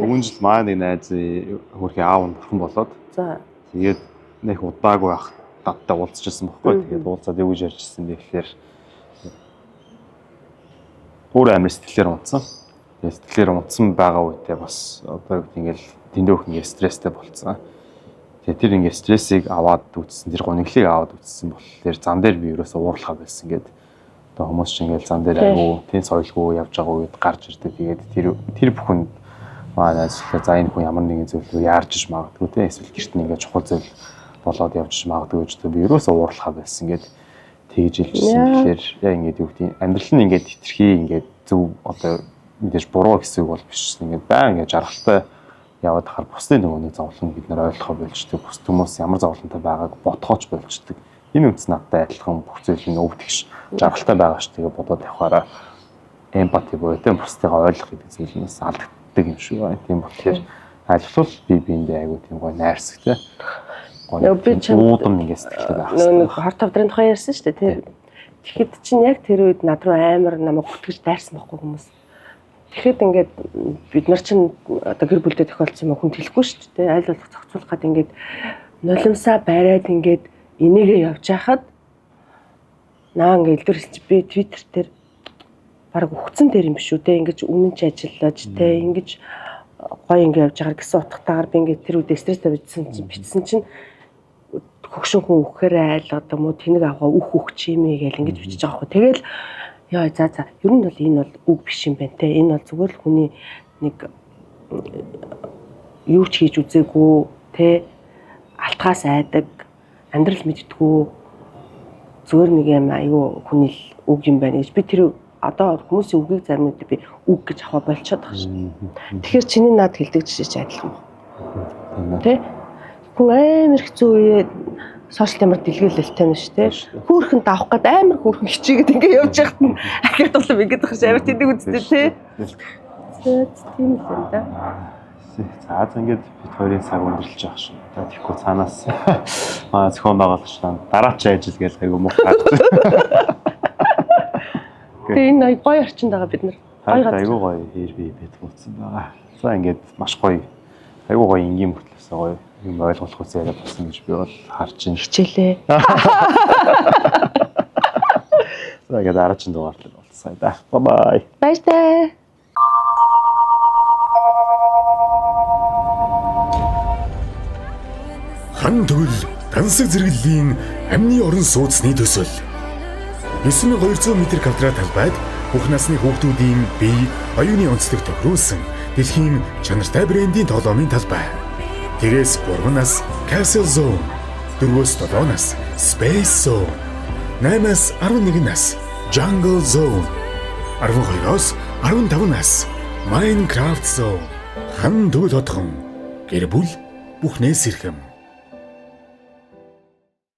Өвөн жил маань нэг найз хөрхи аав нь бурхан болоод За. тэгээд нэг удаагүй ах таттай уулзчихсан байхгүй. Тэгээд уулзаад юу гэж ярьжсэн бэ гэхээр өөр амир сэтгэлээр унтсан. Тэгээд сэтгэлээр унтсан байгаа үедээ бас одоо ингээл дэндөөх ингээ стресстэй болцсон. Тэгээд тэр ингээ стрессийг аваад үтсэн, тэр гониглыг аваад үтсэн болохоор зан дээр би ерөөсөө уурлахаа байсан гэдэг. Одоо хүмүүс ч ингээл зан дээр айгу тэн соёлгүй явж байгаа үед гарч ирдэг. Тэгээд тэр бүхэнд манай ажиллаа за энэ хүн ямар нэгэн зүйлөө яарч иж магадгүй те эсвэл гэрт нь ингээ чухал зүйл болоод явж магадгүй гэж би ерөөсөө уурлахаа байсан гэдэг. Тэгж хэлжсэн. Тэгэхээр яа ингээд юу гэдэг амьдрал нь ингээд хитрхи ингээд зөв одоо мэдээж буруу гэсэн үг бол биш. Ингээд баа ингээд жаргалтай яваад хахаар бусдын нөгөөний зовлон бид нар ойлгохоо болждаг. Бус хүмүүс ямар зовлонтой байгааг бодхооч болждаг. Энэ үндэс надтай адилхан бүх зүйл нь өвдөгш жаргалтай байгаа ш. Тэгээ бодоод явахаараа эмпати буюу тэ бусдыгаа ойлгох гэдэг зүйлнээс алдагддаг юм шиг байна. Тийм болохоор альвал би биэндээ айгуу тийм гой найрсагтай. Би чинь уудам ингээд сэтгэлтэй байх хэрэгтэй. нэг хорт тавдрын тухай ярьсан шүү дээ тийм. Тэгэхэд чинь яг тэр үед над руу амар намайг хөтлөж дайрсан байхгүй хүмүүс. Тэгэхэд ингээд бид нар чинь одоо гэр бүлдээ тохиолдсон юм хүн хэлэхгүй шүү дээ. Аль болох зохицуулах гад ингээд нулимсаа бариад ингээд энийгээ явж хахад наа ингээд илэрсэн чи би Twitter дээр баг өгцөн дээр юм биш үү те ингэж үнэн ч ажиллаж те ингэж гоё ингээд явж байгаа гэсэн утгатаагаар би ингээд тэр үедээ стресстэй бичсэн чинь хөгшин хүн өгөхөөрээ айлгадаг мó тэнэг аваа үх чимээ гээл ингэж бичиж байгаа хөө. Тэгэл яа за ер нь бол энэ бол үг биш юм байна те. Энэ бол зүгээр л хүний нэг юу ч хийж үзээгүй те алтгаас айдаг амьдрал мэддэггүй зүгээр нэг юм аюу хүний үг юм байна гэж би тэр одоо хүмүүсийн үгийг зарим үед би үг гэж аваа болчиход байгаа шин. Тэгэхээр чиний над хэлдэг жишээ чи адилхан байна. Тэ? Хүн амар хэцүү үеэ сошиал ямар дэлгээлэлтэй нь шүү дээ. Хөөхөн давах гээд амар хөөхөн хичээгээд ингээ явж яхад нь ахиад болов ингээд байгаа ш амар тэдэг үстэй тий. Тийм л юм да. За ингээд бид хоёрын цаг өндөрлөж байгаа шин. Тэгэхгүй цаанаас зохион байгуулагч дараачийн ажил гэж айгу муу гарч. Тэгээ энэ гоё орчинд байгаа бид нар. Айгу гоё хэр би бэтгүүлсэн байгаа. За ингээд маш гоё. Айгу гоё энгийн мөртлөөсөө гоё юм ойлгох үс яриа болсон гэж би бол харж ин хичээлээ. За ингээд дараагийн дугаарлал болцсон да. Бай. Баяртай. Хан тэгвэл дансаг зэрэглэлийн амны орон сууцны төсөл 9200 м квадрат талбайд бүх насны хүүхдүүдийн бие оюуны онцлог тохируулсан дэлхийн чанартай брендийн тоглоомын талбай. 3-3 нас Castle Zone, 4-7 нас Space Zone, 8-11 нас Jungle Zone, 12-15 нас Minecraft Zone. Хан тэгвэл одхон гэр бүл бүхнээс ирхэм.